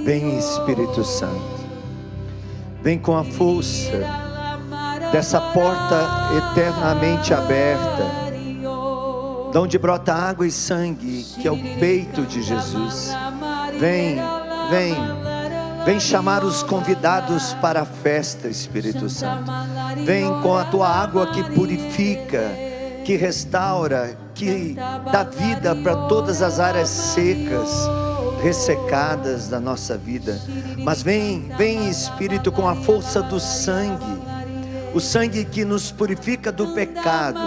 Vem, Espírito Santo, vem com a força dessa porta eternamente aberta, de onde brota água e sangue, que é o peito de Jesus. Vem, vem, vem chamar os convidados para a festa, Espírito Santo. Vem com a tua água que purifica, que restaura, que dá vida para todas as áreas secas, ressecadas da nossa vida. Mas vem, vem, Espírito, com a força do sangue, o sangue que nos purifica do pecado,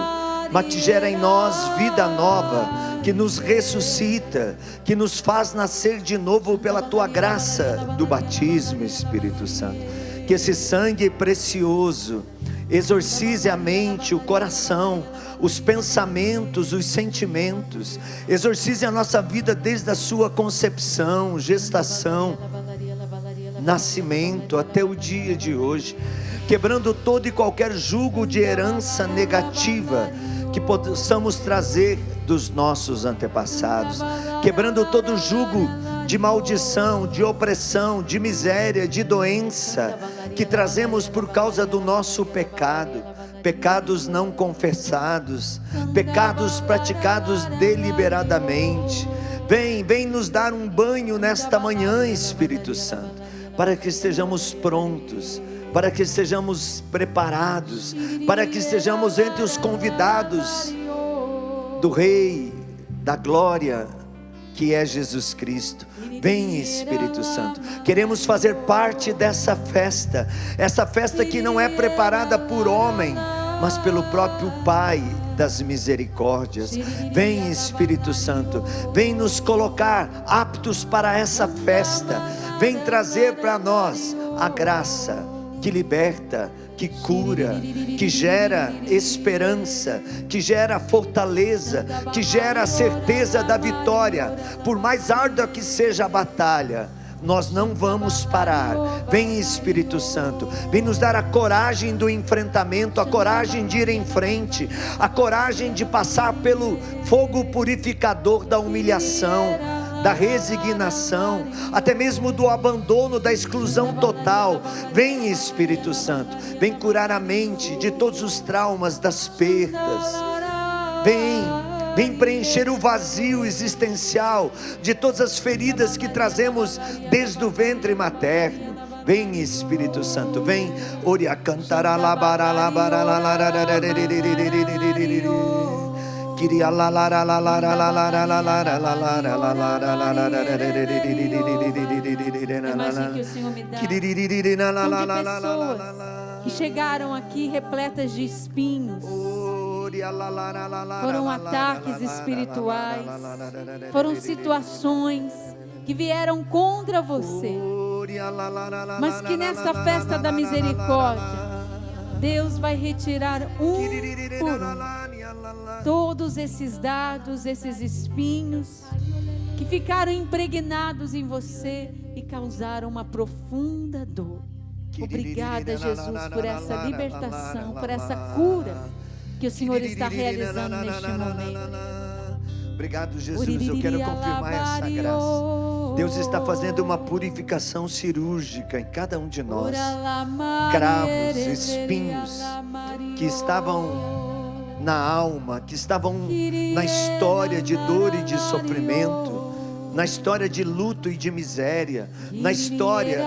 mas que gera em nós vida nova, que nos ressuscita, que nos faz nascer de novo pela tua graça do batismo, Espírito Santo. Que esse sangue precioso exorcize a mente, o coração, os pensamentos, os sentimentos, exorcize a nossa vida desde a sua concepção, gestação, nascimento até o dia de hoje, quebrando todo e qualquer jugo de herança negativa que possamos trazer dos nossos antepassados, quebrando todo jugo de maldição, de opressão, de miséria, de doença que trazemos por causa do nosso pecado, pecados não confessados, pecados praticados deliberadamente. Vem, vem nos dar um banho nesta manhã, Espírito Santo, para que estejamos prontos, para que estejamos preparados, para que estejamos entre os convidados do Rei da Glória, que é Jesus Cristo. Vem, Espírito Santo, queremos fazer parte dessa festa, essa festa que não é preparada por homem, mas pelo próprio Pai das misericórdias. Vem, Espírito Santo, vem nos colocar aptos para essa festa, vem trazer para nós a graça que liberta, que cura, que gera esperança, que gera fortaleza, que gera a certeza da vitória. Por mais árdua que seja a batalha, nós não vamos parar. Vem, Espírito Santo, vem nos dar a coragem do enfrentamento, a coragem de ir em frente, a coragem de passar pelo fogo purificador da humilhação, da resignação, até mesmo do abandono, da exclusão total. Vem, Espírito Santo, vem curar a mente de todos os traumas, das perdas. Vem preencher o vazio existencial de todas as feridas que trazemos desde o ventre materno. Vem, Espírito Santo, vem. Oria cantará labara labara Imagine que o Senhor me dá são de pessoas que chegaram aqui repletas de espinhos. Foram ataques espirituais, foram situações que vieram contra você, mas que nesta festa da misericórdia Deus vai retirar um por um todos esses dardos, esses espinhos que ficaram impregnados em você e causaram uma profunda dor. Obrigada, Jesus, por essa libertação, por essa cura que o Senhor está realizando neste momento. Obrigado, Jesus, eu quero confirmar essa graça. Deus está fazendo uma purificação cirúrgica em cada um de nós. Cravos, espinhos que estavam na alma, que estavam na história de dor e de sofrimento, na história de luto e de miséria, na história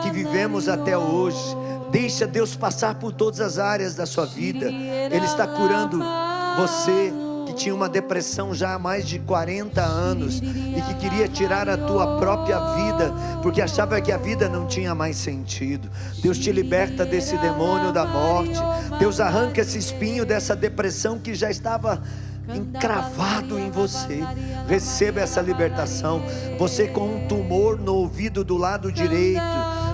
que vivemos até hoje. Deixa Deus passar por todas as áreas da sua vida. Ele está curando você que tinha uma depressão já há mais de 40 anos e que queria tirar a tua própria vida porque achava que a vida não tinha mais sentido. Deus te liberta desse demônio da morte. Deus arranca esse espinho dessa depressão que já estava encravado em você. Receba essa libertação. Você com um tumor no ouvido do lado direito,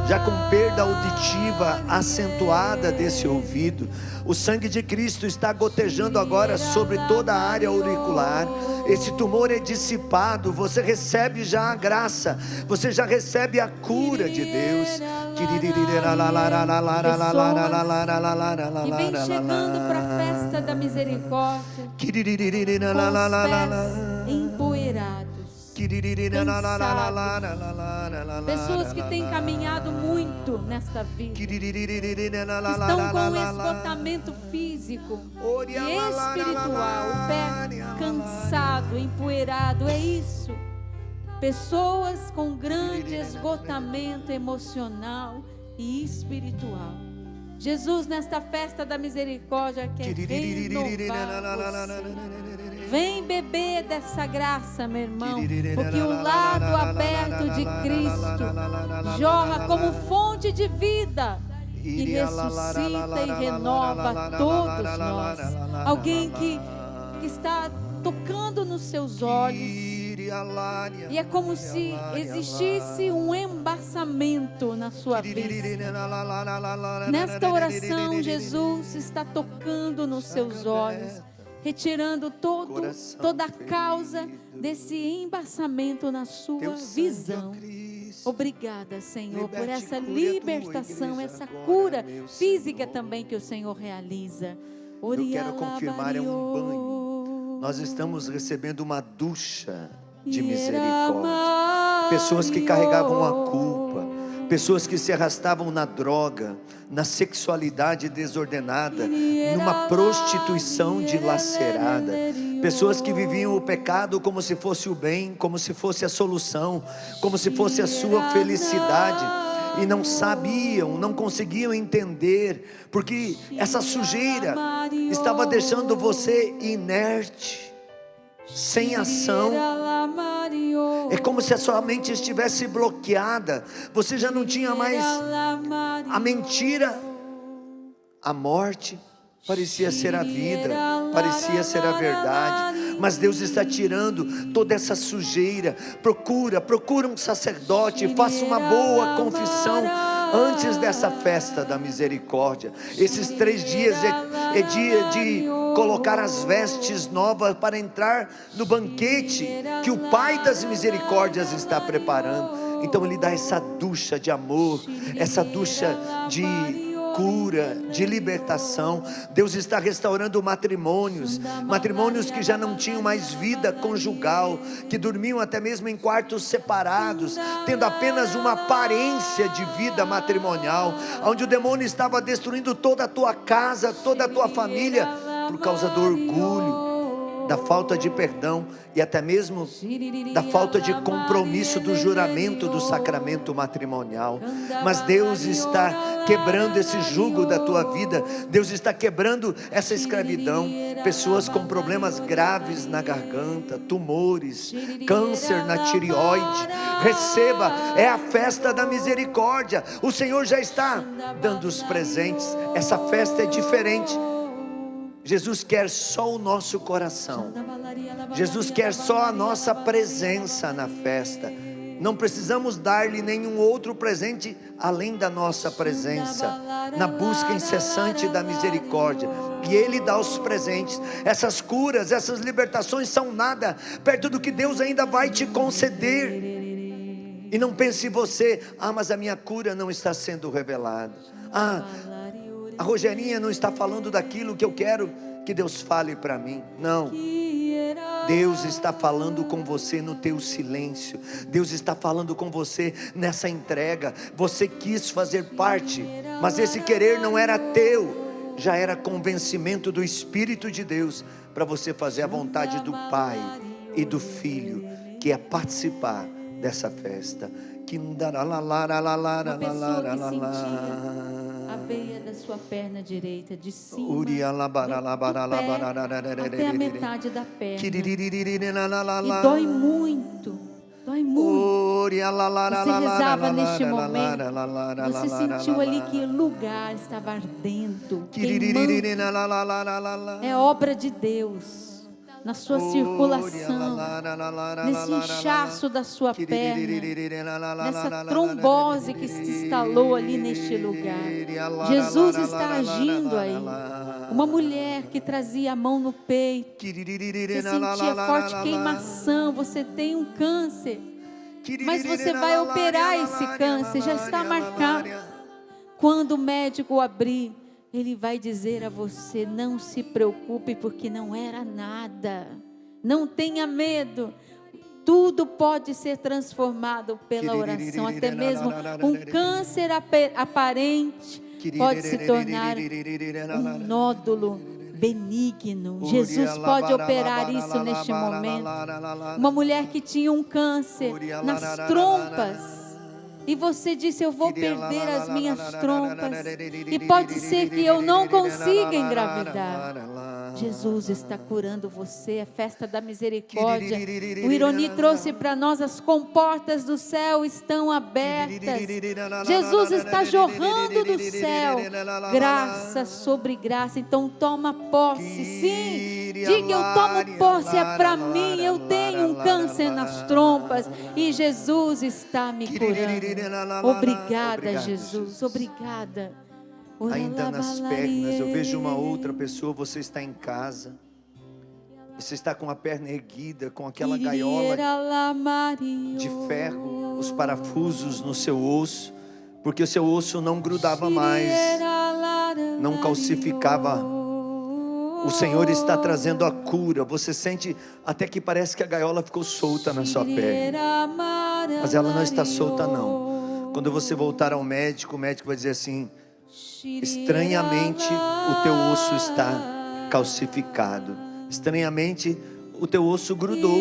já com perda auditiva acentuada desse ouvido, o sangue de Cristo está gotejando agora sobre toda a área auricular. esse tumor é dissipado, você recebe já a graça, você já recebe a cura de Deus. Pessoas que vêm chegando para a festa da misericórdia com os pés empoeirados, cansados. Pessoas que têm caminhado muito nesta vida, estão com esgotamento físico e espiritual, o pé cansado, empoeirado, é isso. Pessoas com grande esgotamento emocional e espiritual. Jesus, nesta festa da misericórdia, quer renovar você. Vem beber dessa graça, meu irmão, porque o lado aberto de Cristo jorra como fonte de vida e ressuscita e renova todos nós. Alguém que está tocando nos seus olhos, e é como se existisse um embaçamento na sua vida. Nesta oração, Jesus está tocando nos seus olhos, retirando toda a causa desse embaçamento na sua visão. Obrigada, Senhor, por essa libertação, essa cura física também que o Senhor realiza. Eu quero confirmar, é um banho. Nós estamos recebendo uma ducha de misericórdia. Pessoas que carregavam a culpa, pessoas que se arrastavam na droga, na sexualidade desordenada, numa prostituição dilacerada, pessoas que viviam o pecado como se fosse o bem, como se fosse a solução, como se fosse a sua felicidade, e não sabiam, não conseguiam entender, porque essa sujeira estava deixando você inerte, sem ação. É como se a sua mente estivesse bloqueada. Você já não tinha mais a mentira, a morte parecia ser a vida, parecia ser a verdade, mas Deus está tirando toda essa sujeira. Procura um sacerdote, faça uma boa confissão antes dessa festa da misericórdia. Esses 3 dias é dia de colocar as vestes novas para entrar no banquete que o Pai das misericórdias está preparando. Então Ele dá essa ducha de amor, essa ducha de cura, de libertação. Deus está restaurando matrimônios que já não tinham mais vida conjugal, que dormiam até mesmo em quartos separados, tendo apenas uma aparência de vida matrimonial, onde o demônio estava destruindo toda a tua casa, toda a tua família, por causa do orgulho, da falta de perdão e até mesmo da falta de compromisso do juramento do sacramento matrimonial. Mas Deus está quebrando esse jugo da tua vida. Deus está quebrando essa escravidão. Pessoas com problemas graves na garganta, tumores, câncer na tireoide, receba, é a festa da misericórdia. O Senhor já está dando os presentes. Essa festa é diferente. Jesus quer só o nosso coração. Jesus quer só a nossa presença na festa. Não precisamos dar-lhe nenhum outro presente além da nossa presença, na busca incessante da misericórdia. E Ele dá os presentes. Essas curas, essas libertações são nada perto do que Deus ainda vai te conceder. E não pense você: mas a minha cura não está sendo revelada. A Rogerinha não está falando daquilo que eu quero que Deus fale para mim. Não. Deus está falando com você no teu silêncio. Deus está falando com você nessa entrega. Você quis fazer parte, mas esse querer não era teu, já era convencimento do Espírito de Deus para você fazer a vontade do Pai e do Filho, que é participar dessa festa. Uma pessoa que sentia a veia da sua perna direita, de cima do pé até a metade da perna, e dói muito. Você rezava neste momento, você sentiu ali que o lugar estava ardendo, queimando. É obra de Deus. na sua circulação, nesse inchaço da sua perna, nessa trombose que se instalou ali neste lugar. Jesus está agindo aí. Uma mulher que trazia a mão no peito, você sentia forte queimação, você tem um câncer, mas você vai operar esse câncer, já está marcado. Quando o médico abrir, ele vai dizer a você: não se preocupe, porque não era nada. Não tenha medo. Tudo pode ser transformado pela oração. Até mesmo um câncer aparente pode se tornar um nódulo benigno. Jesus pode operar isso neste momento. Uma mulher que tinha um câncer nas trompas, e você disse: eu vou perder as minhas trompas, e pode ser que eu não consiga engravidar. Jesus está curando você, é festa da misericórdia. O Ironi trouxe para nós: as comportas do céu estão abertas. Jesus está jorrando do céu, graça sobre graça. Então toma posse, sim, diga: eu tomo posse, é para mim. Eu tenho um câncer nas trompas e Jesus está me curando. Obrigada, Jesus, obrigada. Ainda nas pernas, eu vejo uma outra pessoa. Você está em casa, você está com a perna erguida, com aquela gaiola de ferro, os parafusos no seu osso, porque o seu osso não grudava mais, não calcificava. O Senhor está trazendo a cura. Você sente até que parece que a gaiola ficou solta na sua perna, mas ela não está solta não. Quando você voltar ao médico, o médico vai dizer assim: estranhamente o teu osso está calcificado, estranhamente o teu osso grudou,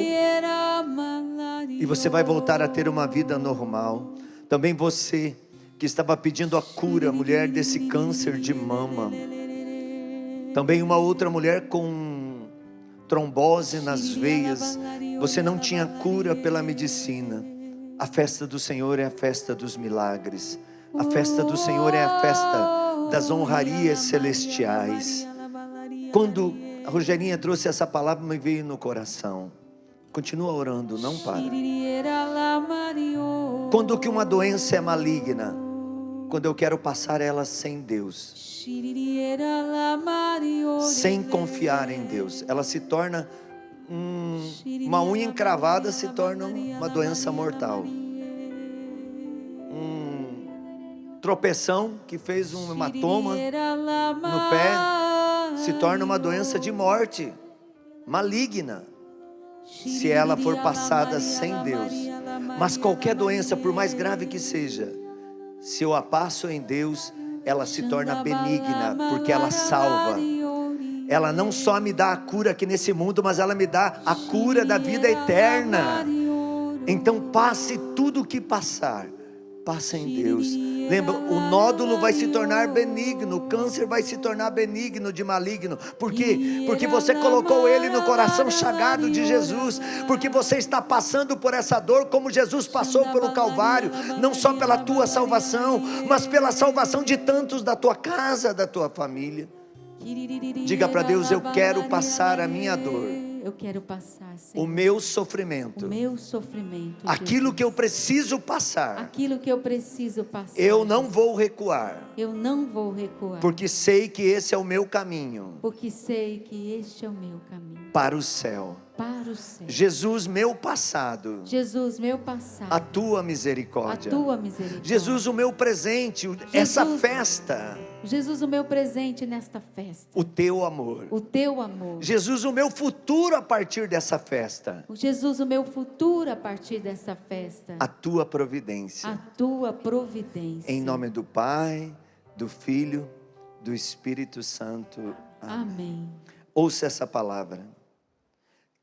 e você vai voltar a ter uma vida normal. Também você que estava pedindo a cura, mulher desse câncer de mama, também uma outra mulher com trombose nas veias, você não tinha cura pela medicina. A festa do Senhor é a festa dos milagres. A festa do Senhor é a festa das honrarias celestiais. Quando a Rogerinha trouxe essa palavra, me veio no coração: continua orando, não para. Quando que uma doença é maligna? Quando eu quero passar ela sem Deus, sem confiar em Deus, ela se torna uma unha encravada, se torna uma doença mortal. Tropeção que fez um hematoma no pé se torna uma doença de morte maligna, se ela for passada sem Deus. Mas qualquer doença, por mais grave que seja, se eu a passo em Deus, ela se torna benigna, porque ela salva. Ela não só me dá a cura aqui nesse mundo, mas ela me dá a cura da vida eterna. Então passe tudo o que passar, passa em Deus. Lembra, o nódulo vai se tornar benigno, o câncer vai se tornar benigno de maligno. Por quê? Porque você colocou ele no coração chagado de Jesus. Porque você está passando por essa dor como Jesus passou pelo Calvário. Não só pela tua salvação, mas pela salvação de tantos da tua casa, da tua família. Diga para Deus: eu quero passar a minha dor, eu quero passar, Senhor, o meu sofrimento, aquilo Jesus, que eu preciso passar, aquilo que eu preciso passar. Eu não vou recuar, eu não vou recuar, porque sei que esse é o meu caminho, porque sei que este é o meu caminho para o céu. Para o céu. Jesus, meu passado, Jesus, meu passado, a tua misericórdia. A tua misericórdia. Jesus, o meu presente, essa festa. Jesus, o meu presente nesta festa. O teu amor. O teu amor. Jesus, o meu futuro a partir dessa festa. Jesus, o meu futuro a partir dessa festa. A tua providência. A tua providência. Em nome do Pai, do Filho, do Espírito Santo. Amém. Amém. Ouça essa palavra.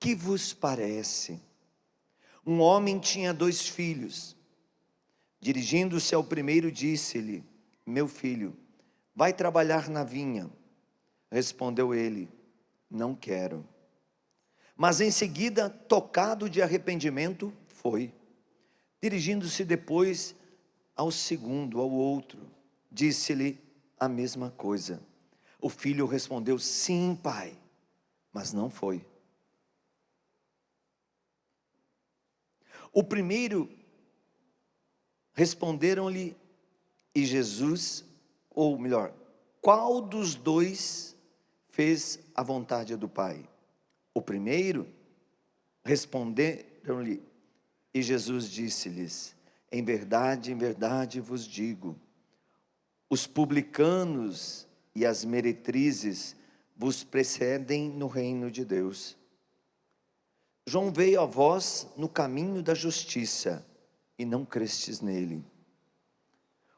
Que vos parece? Um homem tinha 2 filhos. Dirigindo-se ao primeiro, disse-lhe: meu filho, vai trabalhar na vinha. Respondeu ele: não quero. Mas em seguida, tocado de arrependimento, foi. Dirigindo-se depois ao segundo, ao outro, disse-lhe a mesma coisa. O filho respondeu: sim, pai, mas não foi. O primeiro, responderam-lhe, e Jesus, ou melhor, qual dos dois fez a vontade do Pai? O primeiro, responderam-lhe, e Jesus disse-lhes, em verdade vos digo, os publicanos e as meretrizes vos precedem no reino de Deus. João veio a vós no caminho da justiça, e não crestes nele.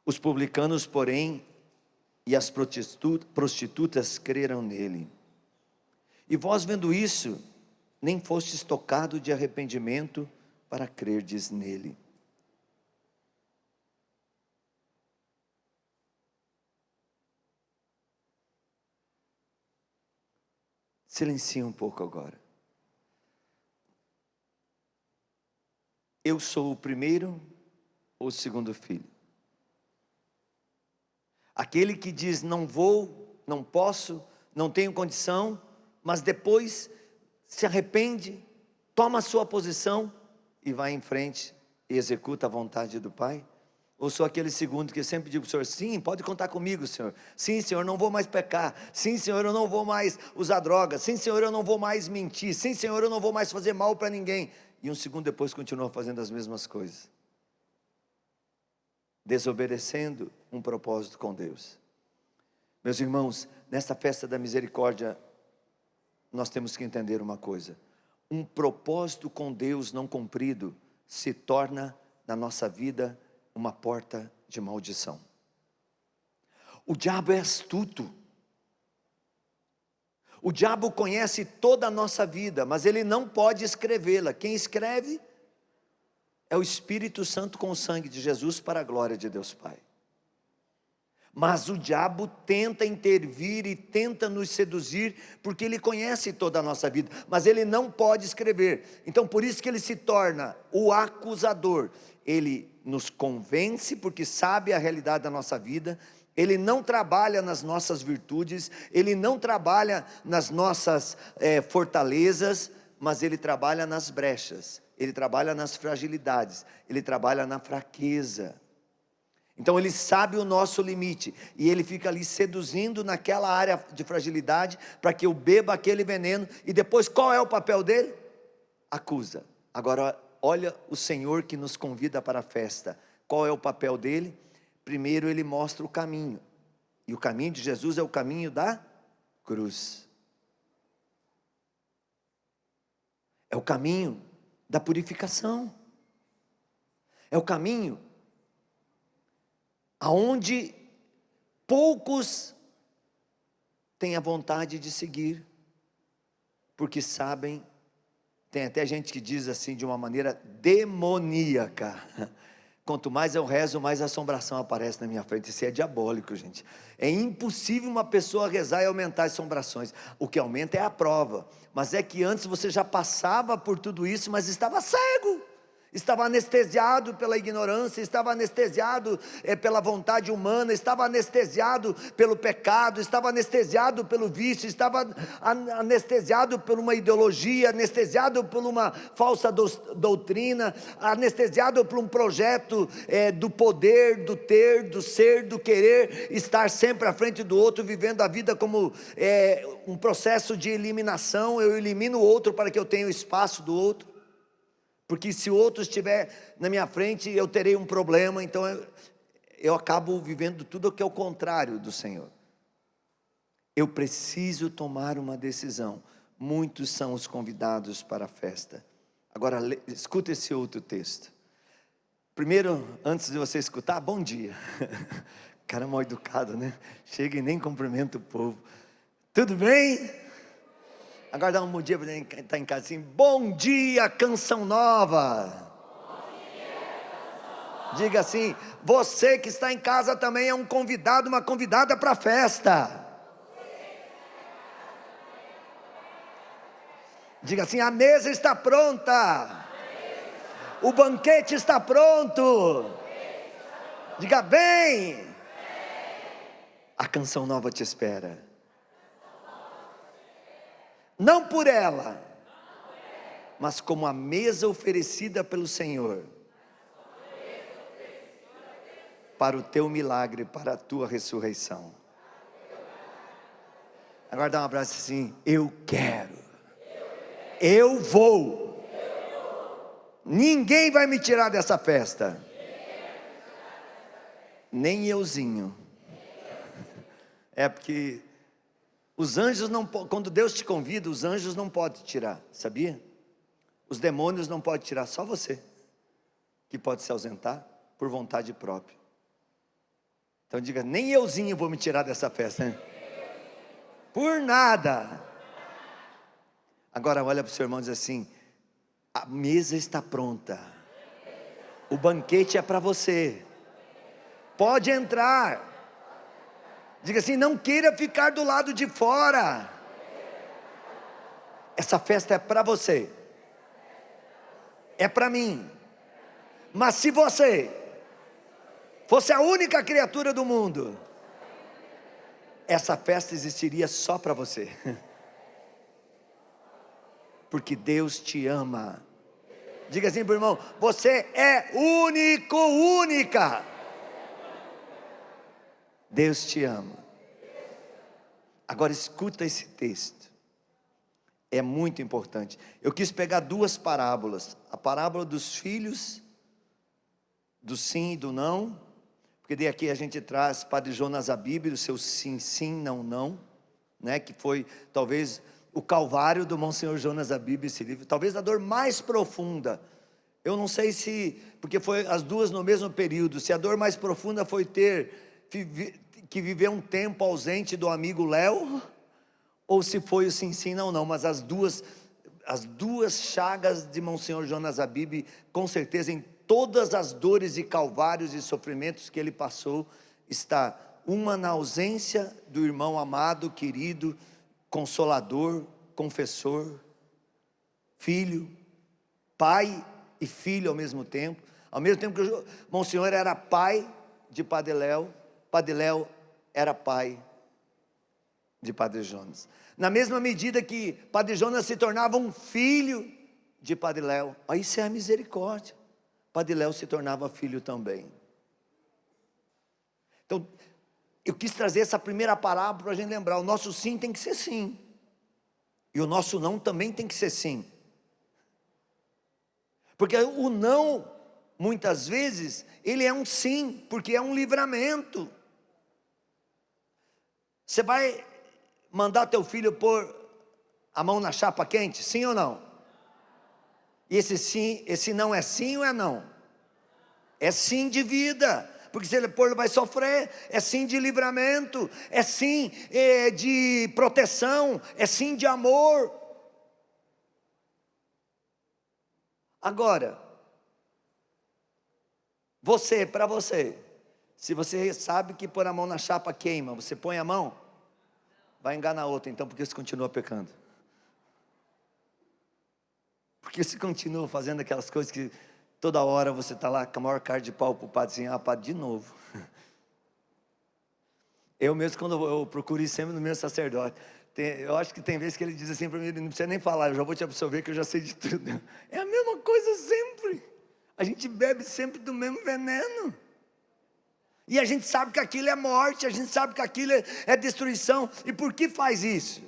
Os publicanos, porém, e as prostitutas creram nele. E vós, vendo isso, nem fostes tocado de arrependimento para crerdes nele. Silencie um pouco agora. Eu sou o primeiro ou o segundo filho? Aquele que diz, não vou, não posso, não tenho condição, mas depois se arrepende, toma a sua posição e vai em frente e executa a vontade do Pai? Ou sou aquele segundo que sempre digo para o Senhor, sim, pode contar comigo, Senhor. Sim, Senhor, não vou mais pecar. Sim, Senhor, eu não vou mais usar droga. Sim, Senhor, eu não vou mais mentir. Sim, Senhor, eu não vou mais fazer mal para ninguém. E um segundo depois continua fazendo as mesmas coisas, desobedecendo um propósito com Deus. Meus irmãos, nesta festa da misericórdia, nós temos que entender uma coisa: um propósito com Deus não cumprido se torna na nossa vida uma porta de maldição. O diabo é astuto. O diabo conhece toda a nossa vida, mas ele não pode escrevê-la. Quem escreve é o Espírito Santo com o sangue de Jesus para a glória de Deus Pai. Mas o diabo tenta intervir e tenta nos seduzir, porque ele conhece toda a nossa vida, mas ele não pode escrever. Então por isso que ele se torna o acusador. Ele nos convence porque sabe a realidade da nossa vida. Ele não trabalha nas nossas virtudes, ele não trabalha nas nossas fortalezas, mas ele trabalha nas brechas, ele trabalha nas fragilidades, ele trabalha na fraqueza. Então ele sabe o nosso limite, e ele fica ali seduzindo naquela área de fragilidade, para que eu beba aquele veneno, e depois qual é o papel dele? Acusa. Agora olha o Senhor que nos convida para a festa, qual é o papel dele? Primeiro ele mostra o caminho, e o caminho de Jesus é o caminho da cruz, é o caminho da purificação, é o caminho aonde poucos têm a vontade de seguir, porque sabem, tem até gente que diz assim de uma maneira demoníaca, quanto mais eu rezo, mais assombração aparece na minha frente. Isso é diabólico, gente. É impossível uma pessoa rezar e aumentar as assombrações. O que aumenta é a prova. Mas é que antes você já passava por tudo isso, mas estava cego. Estava anestesiado pela ignorância, estava anestesiado pela vontade humana, estava anestesiado pelo pecado, estava anestesiado pelo vício, estava anestesiado por uma ideologia, anestesiado por uma falsa doutrina, anestesiado por um projeto do poder, do ter, do ser, do querer, estar sempre à frente do outro, vivendo a vida como um processo de eliminação. Eu elimino o outro para que eu tenha o espaço do outro. Porque se o outro estiver na minha frente, eu terei um problema. Então eu acabo vivendo tudo o que é o contrário do Senhor. Eu preciso tomar uma decisão. Muitos são os convidados para a festa. Agora escuta esse outro texto. Primeiro, antes de você escutar, bom dia. Cara mal educado, né? Chega e nem cumprimenta o povo. Tudo bem? Agora dá um bom dia para quem está em casa assim. Bom dia, Canção Nova. Bom dia, Canção Nova. Diga assim, você que está em casa também é um convidado, uma convidada para a festa. Diga assim, a mesa está pronta. O banquete está pronto. Diga bem. A Canção Nova te espera. Não por ela, mas como a mesa oferecida pelo Senhor, para o teu milagre, para a tua ressurreição. Agora dá um abraço assim: eu quero, eu vou, ninguém vai me tirar dessa festa, nem euzinho. É porque os anjos não, quando Deus te convida, os anjos não podem tirar, sabia? Os demônios não podem tirar, só você que pode se ausentar por vontade própria. Então diga: nem euzinho vou me tirar dessa festa, né? Por nada. Agora olha para o seu irmão e diz assim: a mesa está pronta, o banquete é para você, pode entrar. Diga assim: não queira ficar do lado de fora, essa festa é para você, é para mim. Mas se você fosse a única criatura do mundo, essa festa existiria só para você. Porque Deus te ama. Diga assim para o irmão: você é único, única. Deus te ama. Agora escuta esse texto, é muito importante. Eu quis pegar duas parábolas: a parábola dos filhos, do sim e do não, porque daí aqui a gente traz Padre Jonas Abib, o seu sim, sim, não, não, né? Que foi talvez o calvário do Monsenhor Jonas Abib, esse livro, talvez a dor mais profunda. Eu não sei se, porque foi as duas no mesmo período, se a dor mais profunda foi ter que viver um tempo ausente do amigo Léo, ou se foi o sim, sim, não, não. Mas as duas chagas de Monsenhor Jonas Abib, com certeza em todas as dores e calvários e sofrimentos que ele passou, está uma na ausência do irmão amado, querido, consolador, confessor, filho, pai e filho ao mesmo tempo que o Monsenhor era pai de Padre Léo, Padre Léo era pai de Padre Jonas. Na mesma medida que Padre Jonas se tornava um filho de Padre Léo, isso é a misericórdia, Padre Léo se tornava filho também. Então, eu quis trazer essa primeira parábola para a gente lembrar: o nosso sim tem que ser sim, e o nosso não também tem que ser sim. Porque o não, muitas vezes, ele é um sim, porque é um livramento. Você vai mandar teu filho pôr a mão na chapa quente, sim ou não? E esse sim, esse não é sim ou é não? É sim de vida, porque se ele pôr ele vai sofrer. É sim de livramento, é sim de proteção, é sim de amor. Agora, para você, se você sabe que pôr a mão na chapa queima, você põe a mão? Vai enganar outra então, porque você continua pecando. Porque você continua fazendo aquelas coisas que toda hora você está lá com a maior cara de pau para o padre, assim: padre, de novo. Eu mesmo, quando eu procuro ir sempre no meu sacerdote, eu acho que tem vezes que ele diz assim para mim: não precisa nem falar, eu já vou te absorver que eu já sei de tudo. É a mesma coisa sempre. A gente bebe sempre do mesmo veneno. E a gente sabe que aquilo é morte, a gente sabe que aquilo é destruição. E por que faz isso?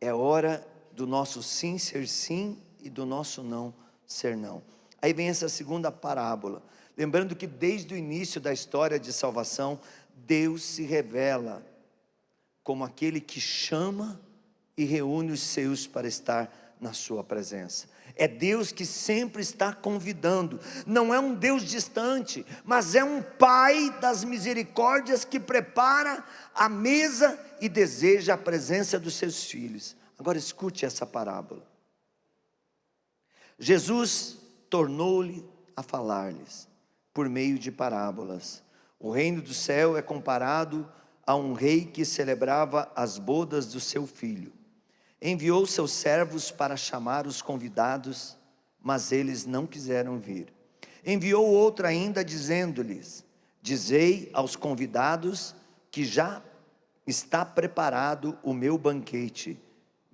É hora do nosso sim ser sim e do nosso não ser não. Aí vem essa segunda parábola, lembrando que desde o início da história de salvação, Deus se revela como aquele que chama e reúne os seus para estar na sua presença. É Deus que sempre está convidando, não é um Deus distante, mas é um Pai das misericórdias que prepara a mesa e deseja a presença dos seus filhos. Agora escute essa parábola. Jesus tornou-lhe a falar-lhes por meio de parábolas. O reino do céu é comparado a um rei que celebrava as bodas do seu filho. Enviou seus servos para chamar os convidados, mas eles não quiseram vir. Enviou outro ainda, dizendo-lhes: dizei aos convidados que já está preparado o meu banquete,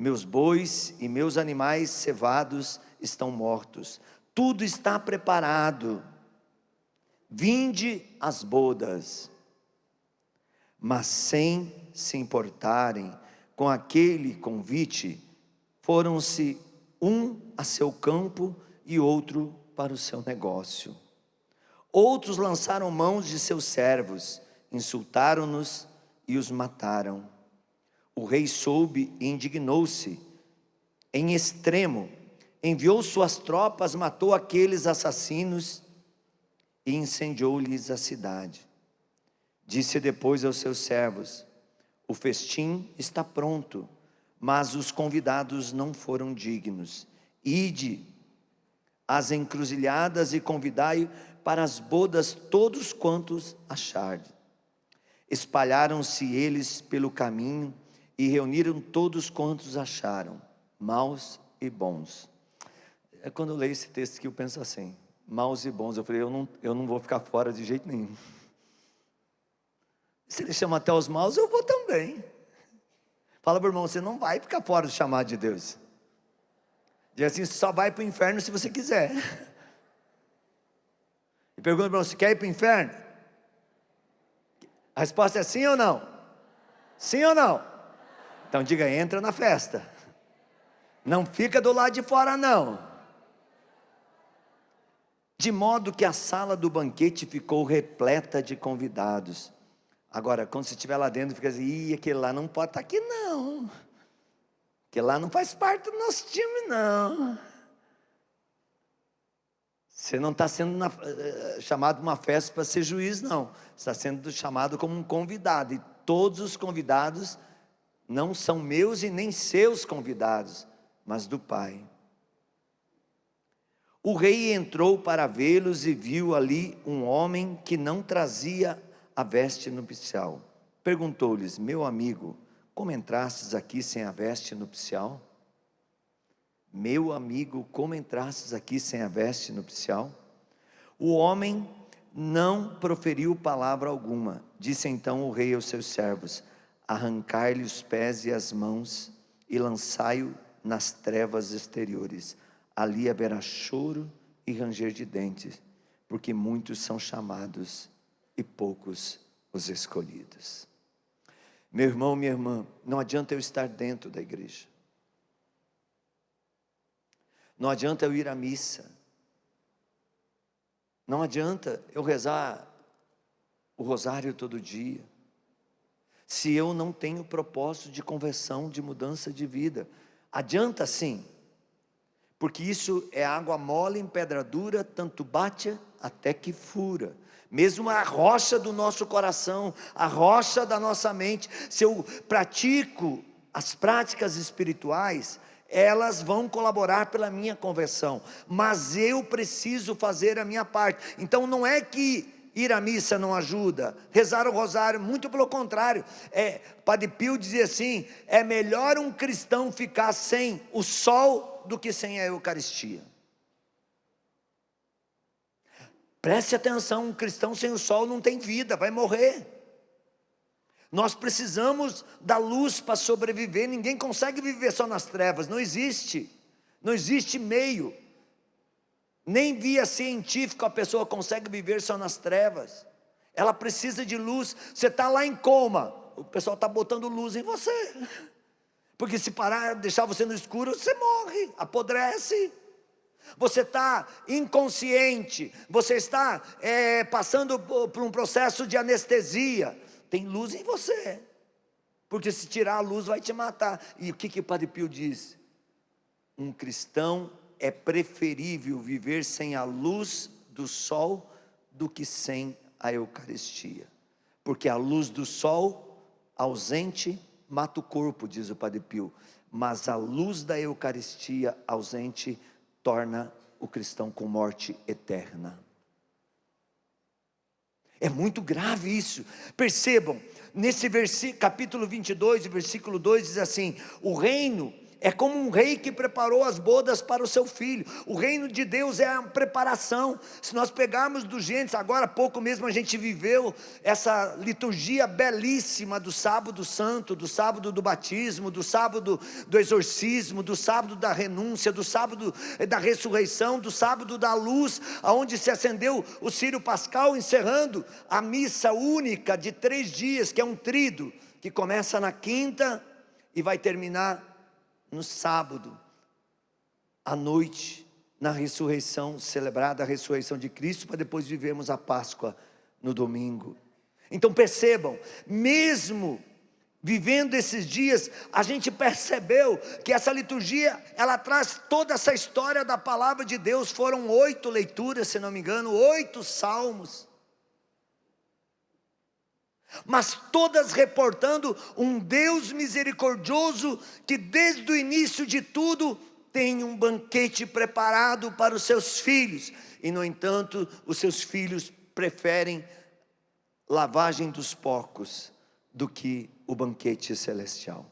meus bois e meus animais cevados estão mortos, tudo está preparado, vinde às bodas. Mas sem se importarem com aquele convite, foram-se um a seu campo e outro para o seu negócio. Outros lançaram mãos de seus servos, insultaram-nos e os mataram. O rei soube e indignou-se em extremo, enviou suas tropas, matou aqueles assassinos e incendiou-lhes a cidade. Disse depois aos seus servos: o festim está pronto, mas os convidados não foram dignos. Ide às encruzilhadas e convidai para as bodas todos quantos achardes. Espalharam-se eles pelo caminho e reuniram todos quantos acharam, maus e bons. Quando eu leio esse texto aqui eu penso assim, maus e bons, eu falei, eu não vou ficar fora de jeito nenhum. Se ele chama até os maus, eu vou também. Fala para o irmão, você não vai ficar fora do chamado de Deus. Diz assim, você só vai para o inferno se você quiser. E pergunta para o irmão, você quer ir para o inferno? A resposta é sim ou não? Sim ou não? Então diga, entra na festa. Não fica do lado de fora não. De modo que a sala do banquete ficou repleta de convidados. Agora, quando você estiver lá dentro, fica assim, ih, aquele lá não pode estar aqui não. Aquele lá não faz parte do nosso time não. Você não está sendo chamado para uma festa para ser juiz não. Você está sendo chamado como um convidado. E todos os convidados não são meus e nem seus convidados, mas do Pai. O rei entrou para vê-los e viu ali um homem que não trazia a veste nupcial. Perguntou-lhes, meu amigo, como entrastes aqui sem a veste nupcial? Meu amigo, como entrastes aqui sem a veste nupcial? O homem não proferiu palavra alguma. Disse então o rei aos seus servos, arrancai-lhe os pés e as mãos e lançai-o nas trevas exteriores. Ali haverá choro e ranger de dentes, porque muitos são chamados e poucos os escolhidos. Meu irmão, minha irmã, não adianta eu estar dentro da igreja. Não adianta eu ir à missa. Não adianta eu rezar o rosário todo dia, se eu não tenho propósito de conversão, de mudança de vida. Adianta sim, porque isso é água mole em pedra dura, tanto bate até que fura. Mesmo a rocha do nosso coração, a rocha da nossa mente, se eu pratico as práticas espirituais, elas vão colaborar pela minha conversão, mas eu preciso fazer a minha parte. Então não é que ir à missa não ajuda, rezar o rosário, muito pelo contrário. Padre Pio dizia assim, é melhor um cristão ficar sem o sol do que sem a Eucaristia. Preste atenção, um cristão sem o sol não tem vida, vai morrer. Nós precisamos da luz para sobreviver, ninguém consegue viver só nas trevas, não existe meio, nem via científica a pessoa consegue viver só nas trevas, ela precisa de luz. Você está lá em coma, o pessoal está botando luz em você, porque se parar, deixar você no escuro, você morre, apodrece. Você está inconsciente, você está passando por um processo de anestesia, tem luz em você, porque se tirar a luz vai te matar. E o que o Padre Pio diz? Um cristão é preferível viver sem a luz do sol do que sem a Eucaristia, porque a luz do sol ausente mata o corpo, diz o Padre Pio, mas a luz da Eucaristia ausente torna o cristão com morte eterna. É muito grave isso. Percebam, nesse capítulo 22, versículo 2 diz assim, o reino É como um rei que preparou as bodas para o seu filho. O reino de Deus é a preparação. Se nós pegarmos do Gênesis, agora há pouco mesmo a gente viveu essa liturgia belíssima do sábado santo, do sábado do batismo, do sábado do exorcismo, do sábado da renúncia, do sábado da ressurreição, do sábado da luz, aonde se acendeu o círio pascal, encerrando a missa única de 3 dias, que é um tríduo, que começa na quinta e vai terminar no sábado, à noite, na ressurreição, celebrada a ressurreição de Cristo, para depois vivermos a Páscoa no domingo. Então percebam, mesmo vivendo esses dias, a gente percebeu que essa liturgia, ela traz toda essa história da palavra de Deus. Foram 8 leituras, se não me engano, 8 salmos, mas todas reportando um Deus misericordioso, que desde o início de tudo, tem um banquete preparado para os seus filhos, e no entanto, os seus filhos preferem lavagem dos porcos, do que o banquete celestial.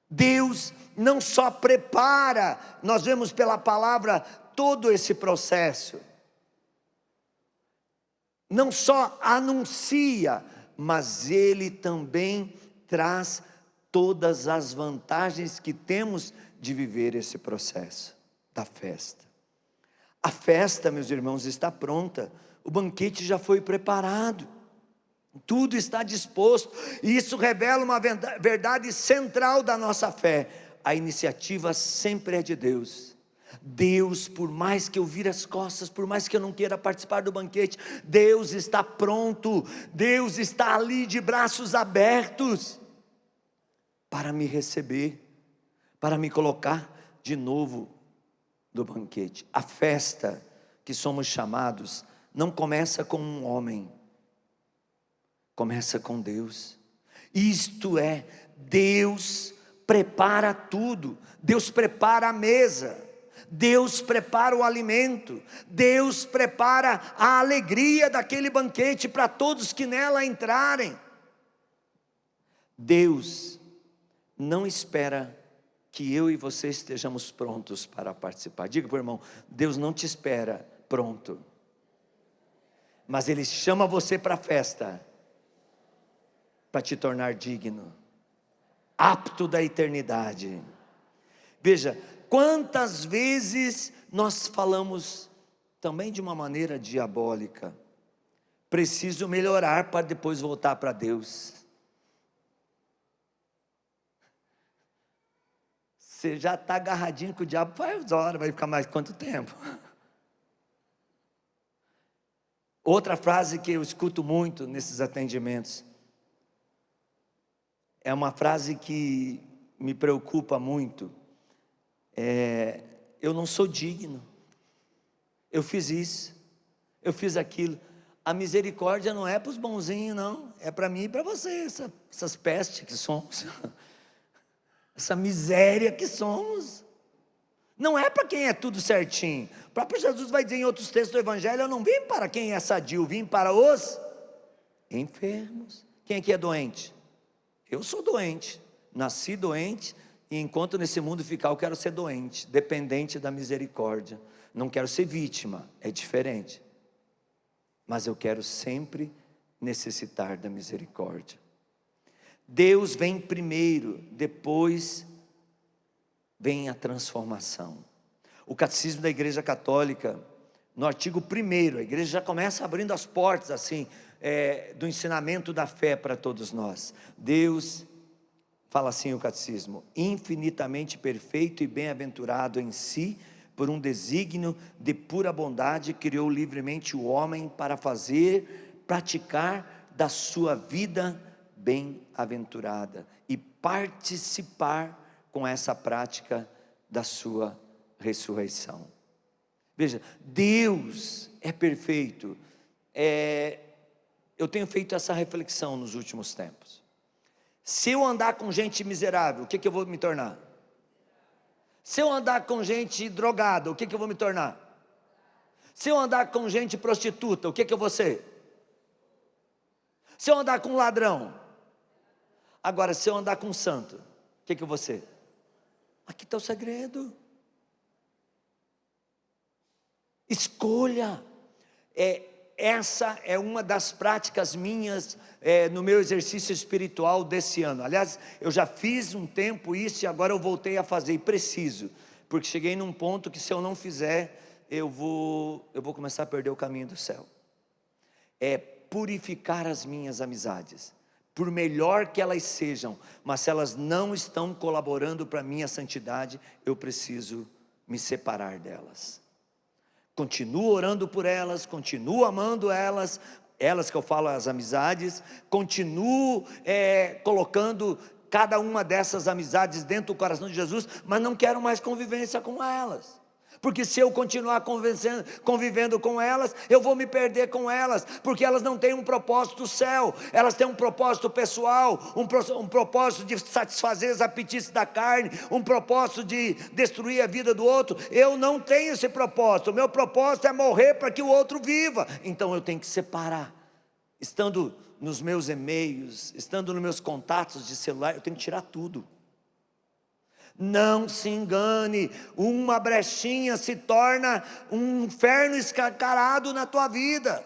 Deus não só prepara, nós vemos pela palavra, todo esse processo, não só anuncia, mas Ele também traz todas as vantagens que temos de viver esse processo da festa. A festa, meus irmãos, está pronta, o banquete já foi preparado, tudo está disposto, e isso revela uma verdade central da nossa fé: a iniciativa sempre é de Deus. Deus, por mais que eu vire as costas, por mais que eu não queira participar do banquete, Deus está pronto, Deus está ali de braços abertos, para me receber, para me colocar de novo no banquete. A festa que somos chamados, não começa com um homem, começa com Deus. Isto é, Deus prepara tudo, Deus prepara a mesa, Deus prepara o alimento, Deus prepara a alegria daquele banquete para todos que nela entrarem. Deus não espera que eu e você estejamos prontos para participar. Diga para o irmão: Deus não te espera pronto, mas Ele chama você para a festa, para te tornar digno, apto da eternidade. Veja, quantas vezes nós falamos também de uma maneira diabólica: preciso melhorar para depois voltar para Deus. Você já está agarradinho com o diabo faz horas, vai ficar mais quanto tempo? Outra frase que eu escuto muito nesses atendimentos, é uma frase que me preocupa muito: eu não sou digno, eu fiz isso, eu fiz aquilo. A misericórdia não é para os bonzinhos, não, é para mim e para você, essas pestes que somos, essa miséria que somos. Não é para quem é tudo certinho. O próprio Jesus vai dizer em outros textos do Evangelho: eu não vim para quem é sadio, vim para os enfermos. Quem aqui é doente? Eu sou doente, nasci doente, e enquanto nesse mundo ficar, eu quero ser doente, dependente da misericórdia. Não quero ser vítima, é diferente, mas eu quero sempre necessitar da misericórdia. Deus vem primeiro, depois vem a transformação. O Catecismo da Igreja Católica, no artigo 1º, a igreja já começa abrindo as portas assim, do ensinamento da fé para todos nós. Deus, fala assim o catecismo: infinitamente perfeito e bem-aventurado em si, por um desígnio de pura bondade, criou livremente o homem para praticar da sua vida bem-aventurada e participar com essa prática da sua ressurreição. Veja, Deus é perfeito. Eu tenho feito essa reflexão nos últimos tempos. Se eu andar com gente miserável, o que eu vou me tornar? Se eu andar com gente drogada, o que eu vou me tornar? Se eu andar com gente prostituta, o que eu vou ser? Se eu andar com ladrão. Agora, se eu andar com santo, o que eu vou ser? Aqui está o segredo. Escolha. Essa é uma das práticas minhas no meu exercício espiritual desse ano. Aliás, eu já fiz um tempo isso e agora eu voltei a fazer, e preciso, porque cheguei num ponto que se eu não fizer, eu vou começar a perder o caminho do céu. É purificar as minhas amizades, por melhor que elas sejam, mas se elas não estão colaborando para a minha santidade, eu preciso me separar delas. Continuo orando por elas, continuo amando elas que eu falo as amizades, continuo colocando cada uma dessas amizades dentro do coração de Jesus, mas não quero mais convivência com elas. Porque se eu continuar convivendo com elas, eu vou me perder com elas, porque elas não têm um propósito do céu, elas têm um propósito pessoal, um propósito de satisfazer os apetites da carne, um propósito de destruir a vida do outro. Eu não tenho esse propósito, o meu propósito é morrer para que o outro viva. Então eu tenho que separar. Estando nos meus e-mails, estando nos meus contatos de celular, eu tenho que tirar tudo. Não se engane, uma brechinha se torna um inferno escancarado na tua vida.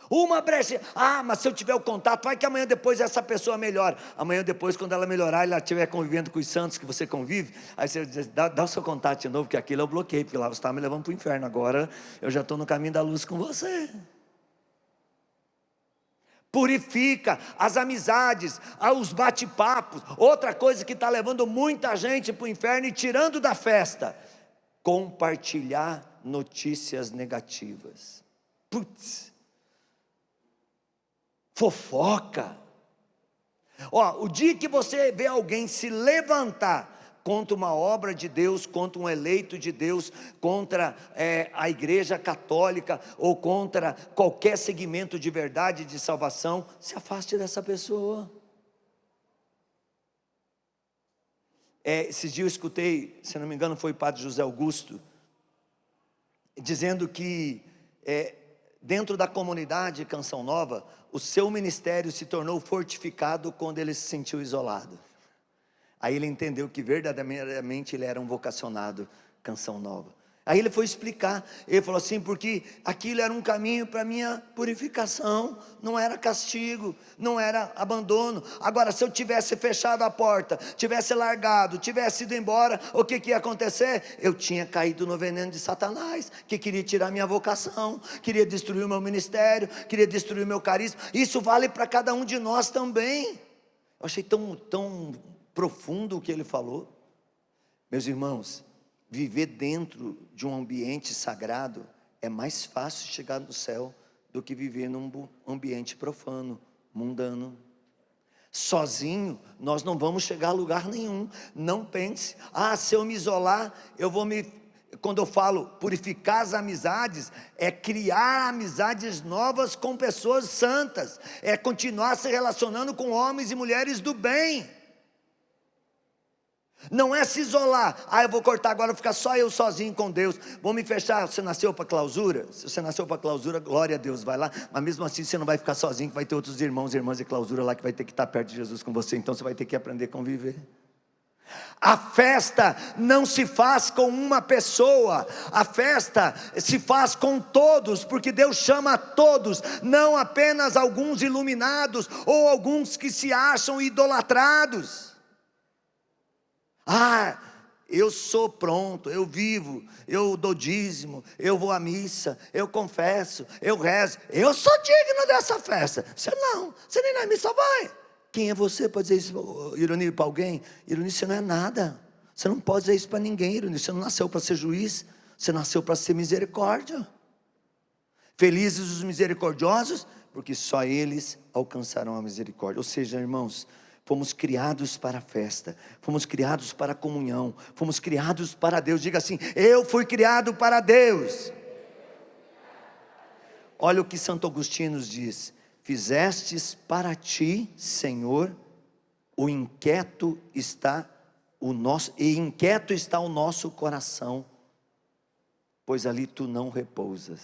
Uma brechinha, mas se eu tiver o contato, vai que amanhã depois essa pessoa melhora. Amanhã depois, quando ela melhorar, ela estiver convivendo com os santos que você convive, aí você diz, dá o seu contato de novo, que aquilo eu bloqueei, porque lá você está me levando para o inferno, agora eu já estou no caminho da luz com você. Purifica as amizades, os bate-papos. Outra coisa que está levando muita gente para o inferno e tirando da festa: compartilhar notícias negativas. Putz, fofoca. O dia que você vê alguém se levantar contra uma obra de Deus, contra um eleito de Deus, contra a igreja católica, ou contra qualquer segmento de verdade, de salvação, se afaste dessa pessoa. Esses dias eu escutei, se não me engano foi o padre José Augusto, dizendo que dentro da comunidade Canção Nova, o seu ministério se tornou fortificado quando ele se sentiu isolado. Aí ele entendeu que verdadeiramente ele era um vocacionado Canção Nova. Aí ele foi explicar, ele falou assim, porque aquilo era um caminho para minha purificação, não era castigo, não era abandono. Agora, se eu tivesse fechado a porta, tivesse largado, tivesse ido embora, o que ia acontecer? Eu tinha caído no veneno de Satanás, que queria tirar minha vocação, queria destruir o meu ministério, queria destruir o meu carisma. Isso vale para cada um de nós também. Eu achei tão profundo o que ele falou. Meus irmãos, viver dentro de um ambiente sagrado é mais fácil chegar no céu do que viver num ambiente profano, mundano. Sozinho nós não vamos chegar a lugar nenhum. Não pense, se eu me isolar, quando eu falo purificar as amizades, é criar amizades novas com pessoas santas, é continuar se relacionando com homens e mulheres do bem. Não é se isolar, eu vou cortar agora, vou ficar só eu sozinho com Deus, vou me fechar. Você nasceu para clausura? Se você nasceu para clausura, glória a Deus, vai lá. Mas mesmo assim você não vai ficar sozinho, vai ter outros irmãos e irmãs de clausura lá que vai ter que estar perto de Jesus com você. Então você vai ter que aprender a conviver. A festa não se faz com uma pessoa, a festa se faz com todos, porque Deus chama a todos, não apenas alguns iluminados, ou alguns que se acham idolatrados. Eu sou pronto, eu vivo, eu dou dízimo, eu vou à missa, eu confesso, eu rezo, eu sou digno dessa festa. Você nem na missa vai. Quem é você para dizer isso, Ironi, para alguém? Ironi, você não é nada, você não pode dizer isso para ninguém, Ironi. Você não nasceu para ser juiz, você nasceu para ser misericórdia. Felizes os misericordiosos, porque só eles alcançarão a misericórdia. Ou seja, irmãos, fomos criados para a festa, fomos criados para a comunhão, fomos criados para Deus. Diga assim: eu fui criado para Deus. Olha o que Santo Agostinho nos diz: fizestes para ti, Senhor, inquieto está o nosso coração, pois ali tu não repousas.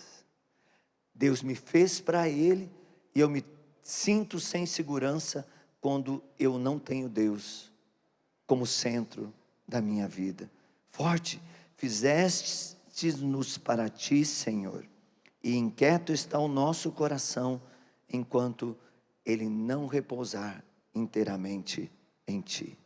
Deus me fez para Ele, e eu me sinto sem segurança quando eu não tenho Deus como centro da minha vida. Forte, fizestes-nos para ti, Senhor, e inquieto está o nosso coração, enquanto ele não repousar inteiramente em ti.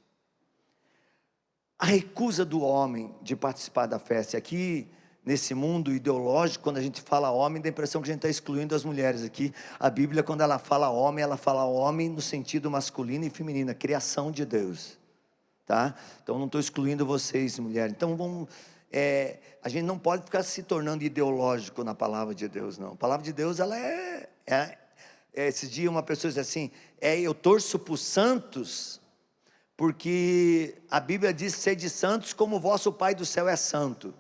A recusa do homem de participar da festa. Aqui, nesse mundo ideológico, quando a gente fala homem, dá a impressão que a gente está excluindo as mulheres. Aqui, a Bíblia, quando ela fala homem no sentido masculino e feminino, a criação de Deus, tá? Então, não estou excluindo vocês, mulheres. Então, a gente não pode ficar se tornando ideológico na palavra de Deus, não. A palavra de Deus, ela esses dias uma pessoa disse assim, eu torço para os santos, porque a Bíblia diz, sede santos como o vosso Pai do céu é santo.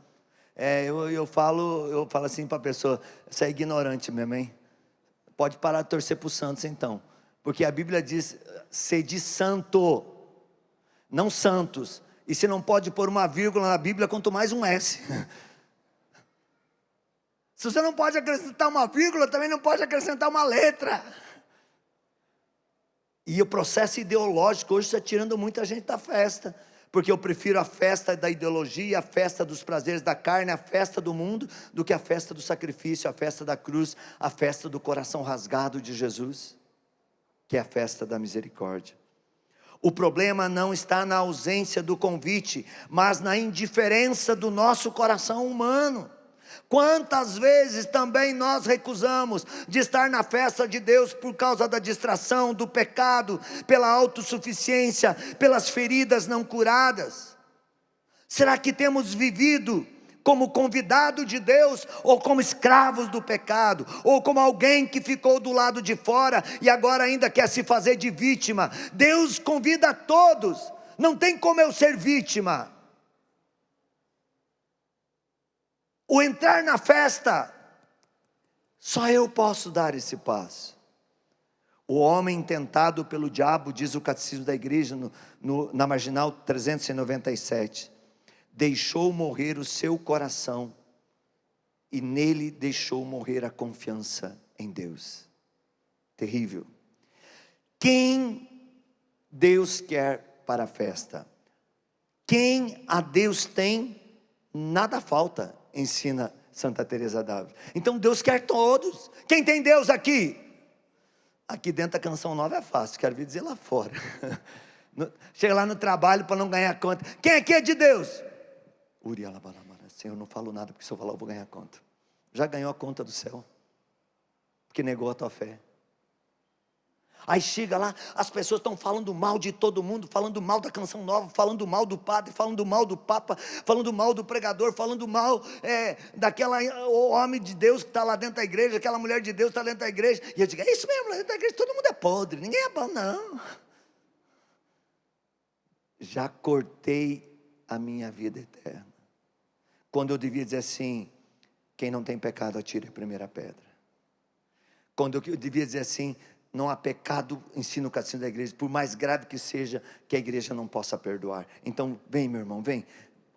Eu falo assim para a pessoa, você é ignorante mesmo, hein? Pode parar de torcer para os santos então, porque a Bíblia diz, sede santo, não santos, e se não pode pôr uma vírgula na Bíblia, quanto mais um S. Se você não pode acrescentar uma vírgula, também não pode acrescentar uma letra. E o processo ideológico hoje está tirando muita gente da festa, porque eu prefiro a festa da ideologia, a festa dos prazeres da carne, a festa do mundo, do que a festa do sacrifício, a festa da cruz, a festa do coração rasgado de Jesus, que é a festa da misericórdia. O problema não está na ausência do convite, mas na indiferença do nosso coração humano. Quantas vezes também nós recusamos de estar na festa de Deus por causa da distração, do pecado, pela autossuficiência, pelas feridas não curadas? Será que temos vivido como convidado de Deus, ou como escravos do pecado, ou como alguém que ficou do lado de fora e agora ainda quer se fazer de vítima? Deus convida a todos, não tem como eu ser vítima. O entrar na festa, só eu posso dar esse passo. O homem tentado pelo diabo, diz o catecismo da igreja, na marginal 397, deixou morrer o seu coração, e nele deixou morrer a confiança em Deus. Terrível. Quem Deus quer para a festa? Quem a Deus tem, nada falta, ensina Santa Teresa d'Ávila. Então Deus quer todos. Quem tem Deus aqui? Aqui dentro da Canção Nova é fácil, quero vir dizer lá fora. Chega lá no trabalho para não ganhar conta. Quem aqui é de Deus? Senhor, não falo nada, porque se eu falar eu vou ganhar conta. Já ganhou a conta do céu, porque negou a tua fé. Aí chega lá, as pessoas estão falando mal de todo mundo, falando mal da Canção Nova, falando mal do padre, falando mal do papa, falando mal do pregador, falando mal daquela homem de Deus que está lá dentro da igreja, aquela mulher de Deus que está dentro da igreja. E eu digo, é isso mesmo, lá dentro da igreja todo mundo é podre, ninguém é bom não. Já cortei a minha vida eterna, quando eu devia dizer assim, quem não tem pecado atire a primeira pedra. Quando eu devia dizer assim, não há pecado, ensina o catecismo da igreja, por mais grave que seja, que a igreja não possa perdoar. Então vem meu irmão, vem,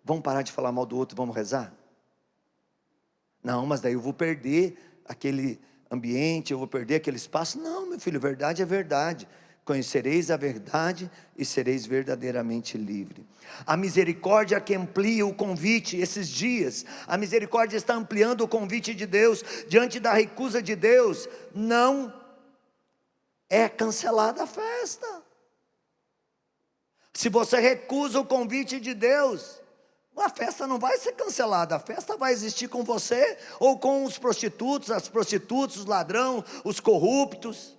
vamos parar de falar mal do outro, vamos rezar? Não, mas daí eu vou perder aquele ambiente, eu vou perder aquele espaço. Não, meu filho, verdade é verdade. Conhecereis a verdade e sereis verdadeiramente livre. A misericórdia que amplia o convite esses dias, a misericórdia está ampliando o convite de Deus, diante da recusa de Deus, não é cancelada a festa. Se você recusa o convite de Deus, a festa não vai ser cancelada, a festa vai existir com você, ou com os prostitutos, as prostitutas, os ladrões, os corruptos,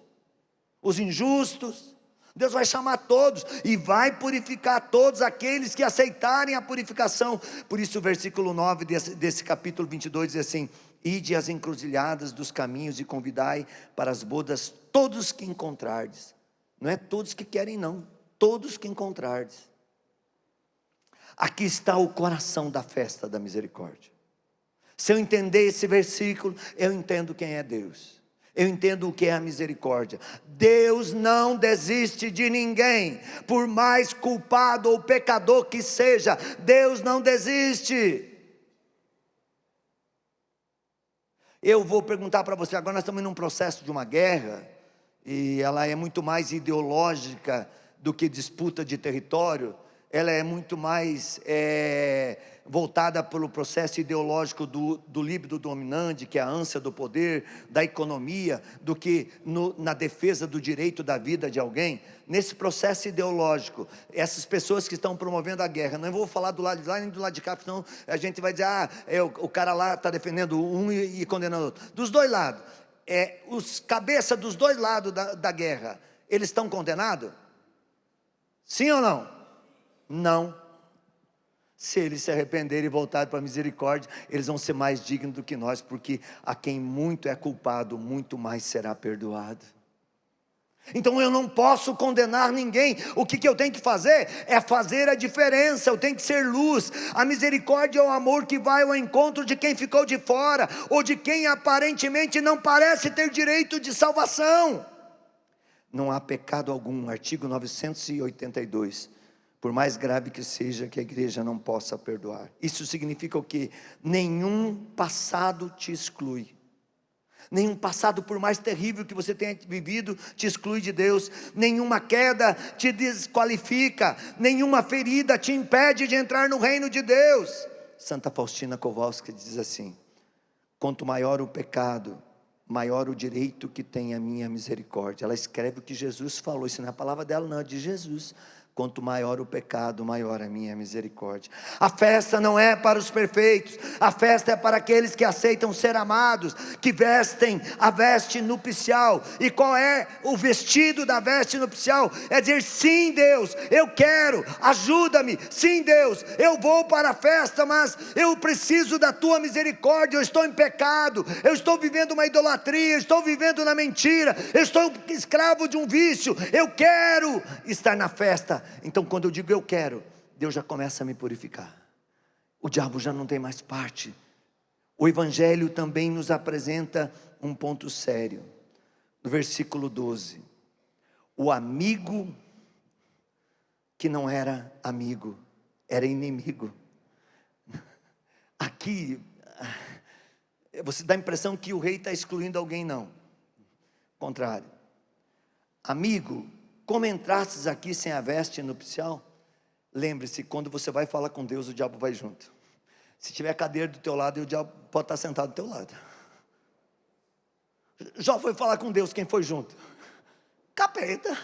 os injustos. Deus vai chamar todos e vai purificar todos aqueles que aceitarem a purificação. Por isso o versículo 9 desse capítulo 22 diz assim: ide às encruzilhadas dos caminhos e convidai para as bodas todos que encontrardes. Não é todos que querem não, todos que encontrardes. Aqui está o coração da festa da misericórdia. Se eu entender esse versículo, eu entendo quem é Deus. Eu entendo o que é a misericórdia. Deus não desiste de ninguém, por mais culpado ou pecador que seja, Deus não desiste. Eu vou perguntar para você, agora nós estamos num processo de uma guerra, e ela é muito mais ideológica do que disputa de território. ela é muito mais voltada pelo processo ideológico do líbido dominante, que é a ânsia do poder, da economia, do que na defesa do direito da vida de alguém. Nesse processo ideológico, essas pessoas que estão promovendo a guerra, não vou falar do lado de lá nem do lado de cá, senão a gente vai dizer, o cara lá está defendendo um e condenando o outro. Dos dois lados, os cabeças dos dois lados da guerra, eles estão condenados? Sim ou não? Não. Se eles se arrependerem e voltarem para a misericórdia, eles vão ser mais dignos do que nós, porque a quem muito é culpado, muito mais será perdoado. Então eu não posso condenar ninguém. O que eu tenho que fazer? É fazer a diferença. Eu tenho que ser luz. A misericórdia é o amor que vai ao encontro de quem ficou de fora, ou de quem aparentemente não parece ter direito de salvação. Não há pecado algum, artigo 982, por mais grave que seja, que a igreja não possa perdoar. Isso significa o quê? Nenhum passado te exclui. Nenhum passado, por mais terrível que você tenha vivido, te exclui de Deus. Nenhuma queda te desqualifica. Nenhuma ferida te impede de entrar no reino de Deus. Santa Faustina Kowalska diz assim: quanto maior o pecado, maior o direito que tem a minha misericórdia. Ela escreve o que Jesus falou. Isso não é a palavra dela, não, é de Jesus. Quanto maior o pecado, maior a minha misericórdia. A festa não é para os perfeitos, a festa é para aqueles que aceitam ser amados, que vestem a veste nupcial. E qual é o vestido da veste nupcial? É dizer: sim, Deus, eu quero, ajuda-me. Sim, Deus, eu vou para a festa, mas eu preciso da tua misericórdia. Eu estou em pecado, eu estou vivendo uma idolatria, eu estou vivendo na mentira, eu estou escravo de um vício. Eu quero estar na festa. Então quando eu digo eu quero, Deus já começa a me purificar. O diabo já não tem mais parte. O Evangelho também nos apresenta um ponto sério. No versículo 12: o amigo que não era amigo, era inimigo. Aqui você dá a impressão que o rei está excluindo alguém. Não, contrário. Amigo, como entrastes aqui sem a veste nupcial? Lembre-se, quando você vai falar com Deus, o diabo vai junto. Se tiver cadeira do teu lado, o diabo pode estar sentado do teu lado. Já foi falar com Deus, quem foi junto? Capeta.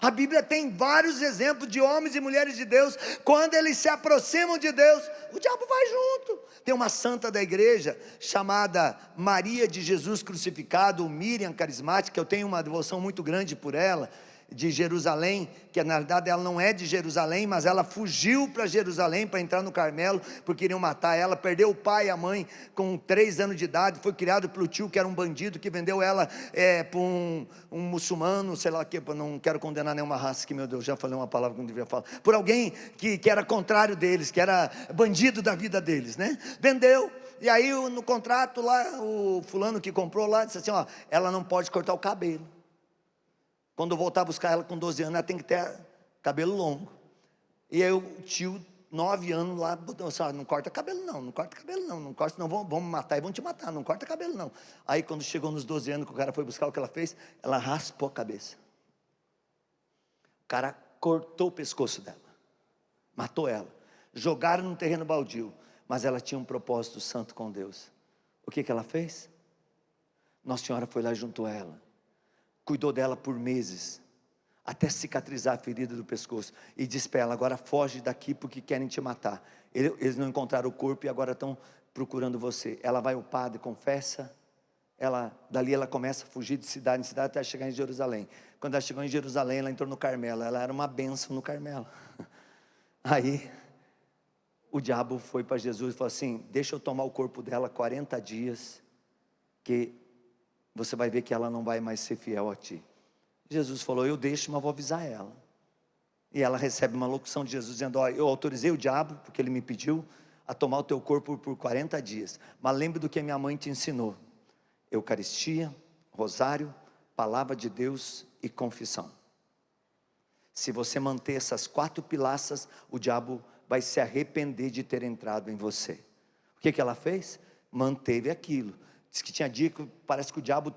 A Bíblia tem vários exemplos de homens e mulheres de Deus. Quando eles se aproximam de Deus, o diabo vai junto. Tem uma santa da igreja chamada Maria de Jesus Crucificado, Miriam Carismática. Eu tenho uma devoção muito grande por ela, de Jerusalém, que na verdade ela não é de Jerusalém, mas ela fugiu para Jerusalém para entrar no Carmelo, porque queriam matar ela. Perdeu o pai e a mãe com 3 anos de idade, foi criado pelo tio que era um bandido, que vendeu ela para um muçulmano, sei lá, que não quero condenar nenhuma raça, que meu Deus, já falei uma palavra que não devia falar, por alguém que era contrário deles, que era bandido da vida deles, né? Vendeu. E aí no contrato lá, o fulano que comprou lá disse assim: ela não pode cortar o cabelo. Quando eu voltar a buscar ela com 12 anos, ela tem que ter cabelo longo. E aí o tio, 9 anos lá, botou assim: não corta cabelo não, não corta cabelo não, não corta, senão vamos matar e vão te matar, não corta cabelo não. Aí quando chegou nos 12 anos que o cara foi buscar, o que ela fez? Ela raspou a cabeça. O cara cortou o pescoço dela, matou ela, jogaram no terreno baldio, mas ela tinha um propósito santo com Deus. O que ela fez? Nossa Senhora foi lá junto a ela, cuidou dela por meses, até cicatrizar a ferida do pescoço, e disse para ela: agora foge daqui porque querem te matar. Eles não encontraram o corpo e agora estão procurando você. Ela vai ao padre, confessa, dali ela começa a fugir de cidade em cidade até chegar em Jerusalém. Quando ela chegou em Jerusalém, ela entrou no Carmelo. Ela era uma bênção no Carmelo. Aí o diabo foi para Jesus e falou assim: deixa eu tomar o corpo dela 40 dias, que você vai ver que ela não vai mais ser fiel a ti. Jesus falou: eu deixo, mas vou avisar ela. E ela recebe uma locução de Jesus dizendo: eu autorizei o diabo, porque ele me pediu, a tomar o teu corpo por 40 dias. Mas lembre do que a minha mãe te ensinou: Eucaristia, rosário, palavra de Deus e confissão. Se você manter essas 4 pilastras, o diabo vai se arrepender de ter entrado em você. O que ela fez? Manteve aquilo. Diz que tinha dia que parece que o diabo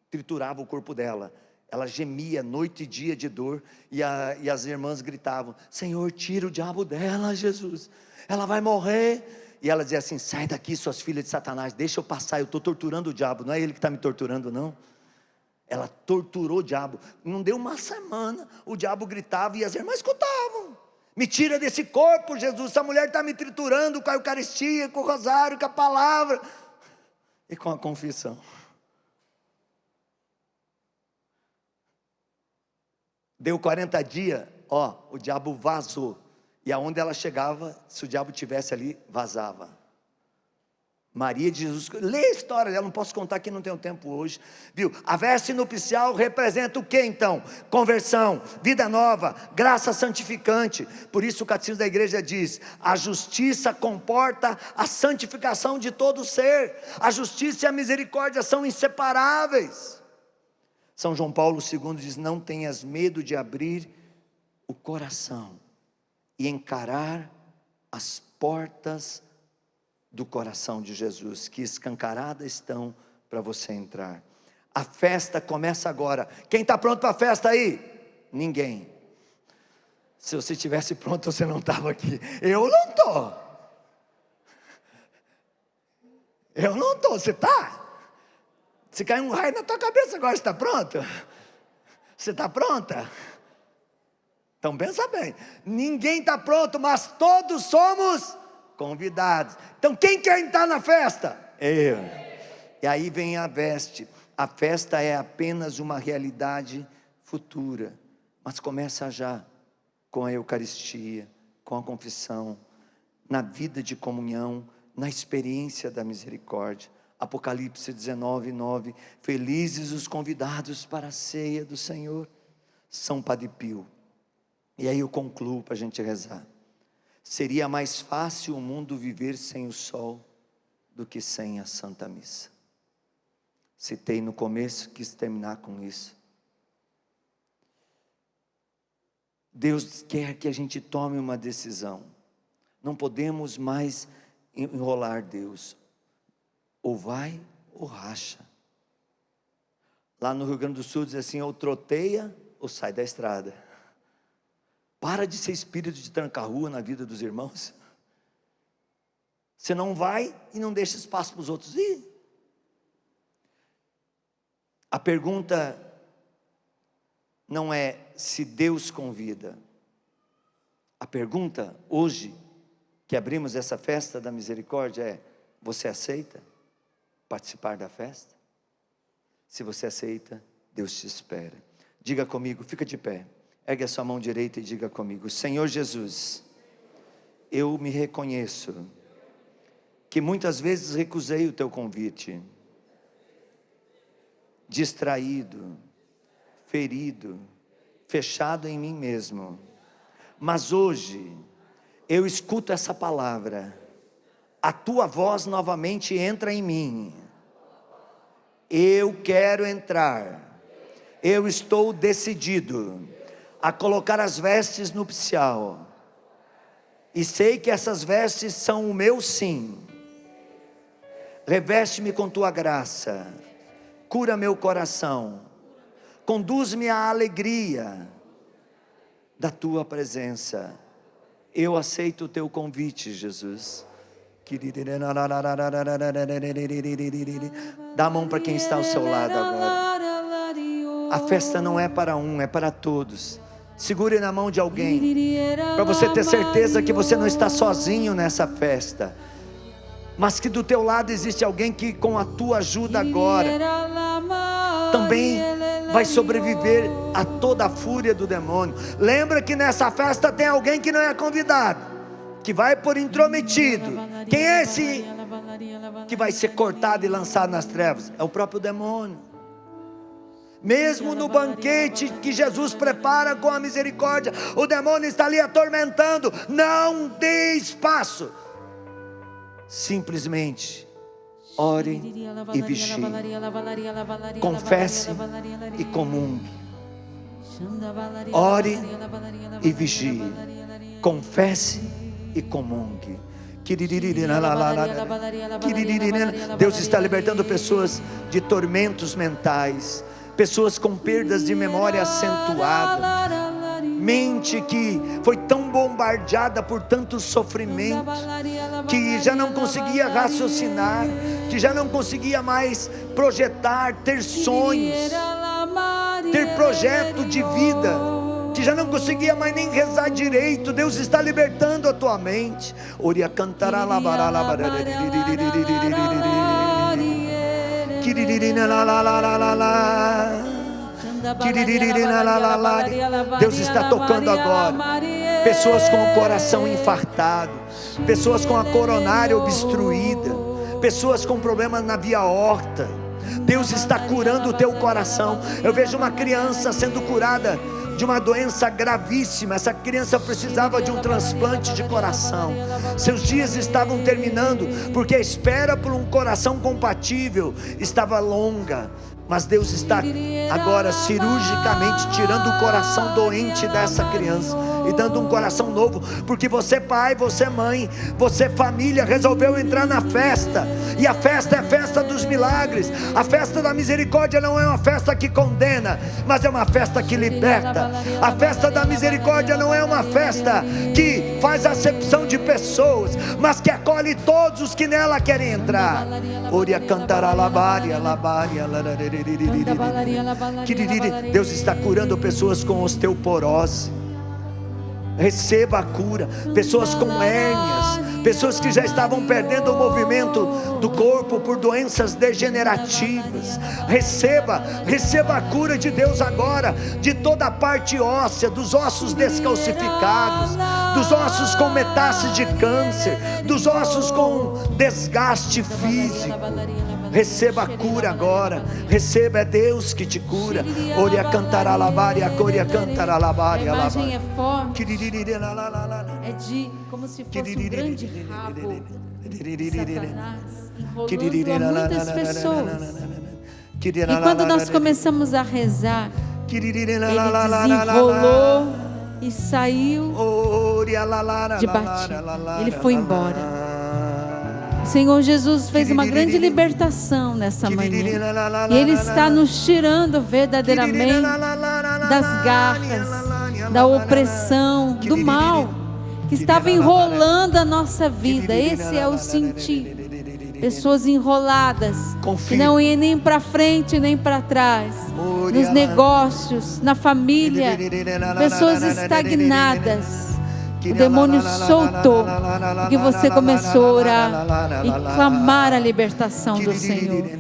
triturava o corpo dela. Ela gemia noite e dia de dor, e as irmãs gritavam: Senhor, tira o diabo dela, Jesus, ela vai morrer. E ela dizia assim: sai daqui, suas filhas de Satanás, deixa eu passar, eu estou torturando o diabo, não é ele que está me torturando não. Ela torturou o diabo. Não deu uma semana, o diabo gritava e as irmãs escutavam: me tira desse corpo, Jesus, essa mulher está me triturando com a Eucaristia, com o rosário, com a palavra e com a confissão. Deu 40 dias, o diabo vazou. E aonde ela chegava, se o diabo estivesse ali, vazava. Maria de Jesus, lê a história dela, não posso contar aqui, não tenho tempo hoje, viu? A veste nupcial representa o que então? Conversão, vida nova, graça santificante. Por isso o catecismo da igreja diz: a justiça comporta a santificação de todo ser. A justiça e a misericórdia são inseparáveis. São João Paulo II diz: não tenhas medo de abrir o coração e encarar as portas do coração de Jesus, que escancaradas estão para você entrar. A festa começa agora. Quem está pronto para a festa aí? Ninguém. Se você estivesse pronto, você não estava aqui. Eu não estou. Eu não estou. Você está? Se cair um raio na tua cabeça agora, você está pronto? Você está pronta? Então pensa bem, ninguém está pronto, mas todos somos convidados. Então quem quer entrar na festa? Eu. E aí vem a veste. A festa é apenas uma realidade futura, mas começa já com a Eucaristia, com a confissão, na vida de comunhão, na experiência da misericórdia. Apocalipse 19:9, felizes os convidados para a ceia do Senhor. São Padre Pio. E aí eu concluo para a gente rezar. Seria mais fácil o mundo viver sem o sol do que sem a Santa Missa. Citei no começo, quis terminar com isso. Deus quer que a gente tome uma decisão. Não podemos mais enrolar Deus. Ou vai ou racha. Lá no Rio Grande do Sul diz assim: ou troteia ou sai da estrada. Para de ser espírito de tranca-rua na vida dos irmãos. Você não vai e não deixa espaço para os outros ir. A pergunta não é se Deus convida. A pergunta hoje, que abrimos essa festa da misericórdia, é: você aceita participar da festa? Se você aceita, Deus te espera. Diga comigo, fica de pé. Ergue a sua mão direita e diga comigo: Senhor Jesus, eu me reconheço que muitas vezes recusei o teu convite, distraído, ferido, fechado em mim mesmo. Mas hoje eu escuto essa palavra, a tua voz novamente entra em mim. Eu quero entrar, eu estou decidido a colocar as vestes nupcial, e sei que essas vestes são o meu sim. Reveste-me com tua graça, cura meu coração, conduz-me à alegria da tua presença. Eu aceito o teu convite, Jesus. Dá a mão para quem está ao seu lado agora. A festa não é para um, é para todos. Segure na mão de alguém, para você ter certeza que você não está sozinho nessa festa, mas que do teu lado existe alguém que com a tua ajuda agora também vai sobreviver a toda a fúria do demônio. Lembra que nessa festa tem alguém que não é convidado, que vai por intrometido. Quem é esse que vai ser cortado e lançado nas trevas? É o próprio demônio. Mesmo no banquete que Jesus prepara com a misericórdia, o demônio está ali atormentando. Não dê espaço. Simplesmente ore e vigie. Confesse e comungue. Ore e vigie. Confesse e comungue. Deus está libertando pessoas de tormentos mentais, pessoas com perdas de memória acentuada, mente que foi tão bombardeada por tanto sofrimento, que já não conseguia raciocinar, que já não conseguia mais projetar, ter sonhos, ter projeto de vida, que já não conseguia mais nem rezar direito. Deus está libertando a tua mente. Oria cantará Deus está tocando agora. Pessoas com o coração infartado, pessoas com a coronária obstruída, pessoas com problemas na via aorta. Deus está curando o teu coração. Eu vejo uma criança sendo curada de uma doença gravíssima. Essa criança precisava de um transplante de coração. Seus dias estavam terminando, porque a espera por um coração compatível estava longa. Mas Deus está agora cirurgicamente tirando o coração doente dessa criança e dando um coração novo, porque você pai, você mãe, você família resolveu entrar na festa, e a festa é a festa dos milagres. A festa da misericórdia não é uma festa que condena, mas é uma festa que liberta. A festa da misericórdia não é uma festa que faz acepção de pessoas, mas que acolhe todos os que nela querem entrar. Oria cantará labária, labária, Deus está curando pessoas com osteoporose. Receba a cura. Pessoas com hérnias, pessoas que já estavam perdendo o movimento do corpo por doenças degenerativas. Receba a cura de Deus agora, de toda a parte óssea, dos ossos descalcificados, dos ossos com metástase de câncer, dos ossos com desgaste físico. Receba a cura agora. Receba, é Deus que te cura. Oria cantará labaria, coria cantará labaria. A imagem é forte. É de como se fosse um grande rabo de Satanás enrolando a muitas pessoas. E quando nós começamos a rezar, ele desenrolou e saiu de batida. Ele foi embora. O Senhor Jesus fez uma grande libertação nessa manhã, e Ele está nos tirando verdadeiramente das garras, da opressão, do mal que estava enrolando a nossa vida. Esse é o sentido. Pessoas enroladas, que não iam nem para frente nem para trás, nos negócios, na família, pessoas estagnadas. O demônio soltou, porque você começou a orar e clamar a libertação do Senhor. Bendito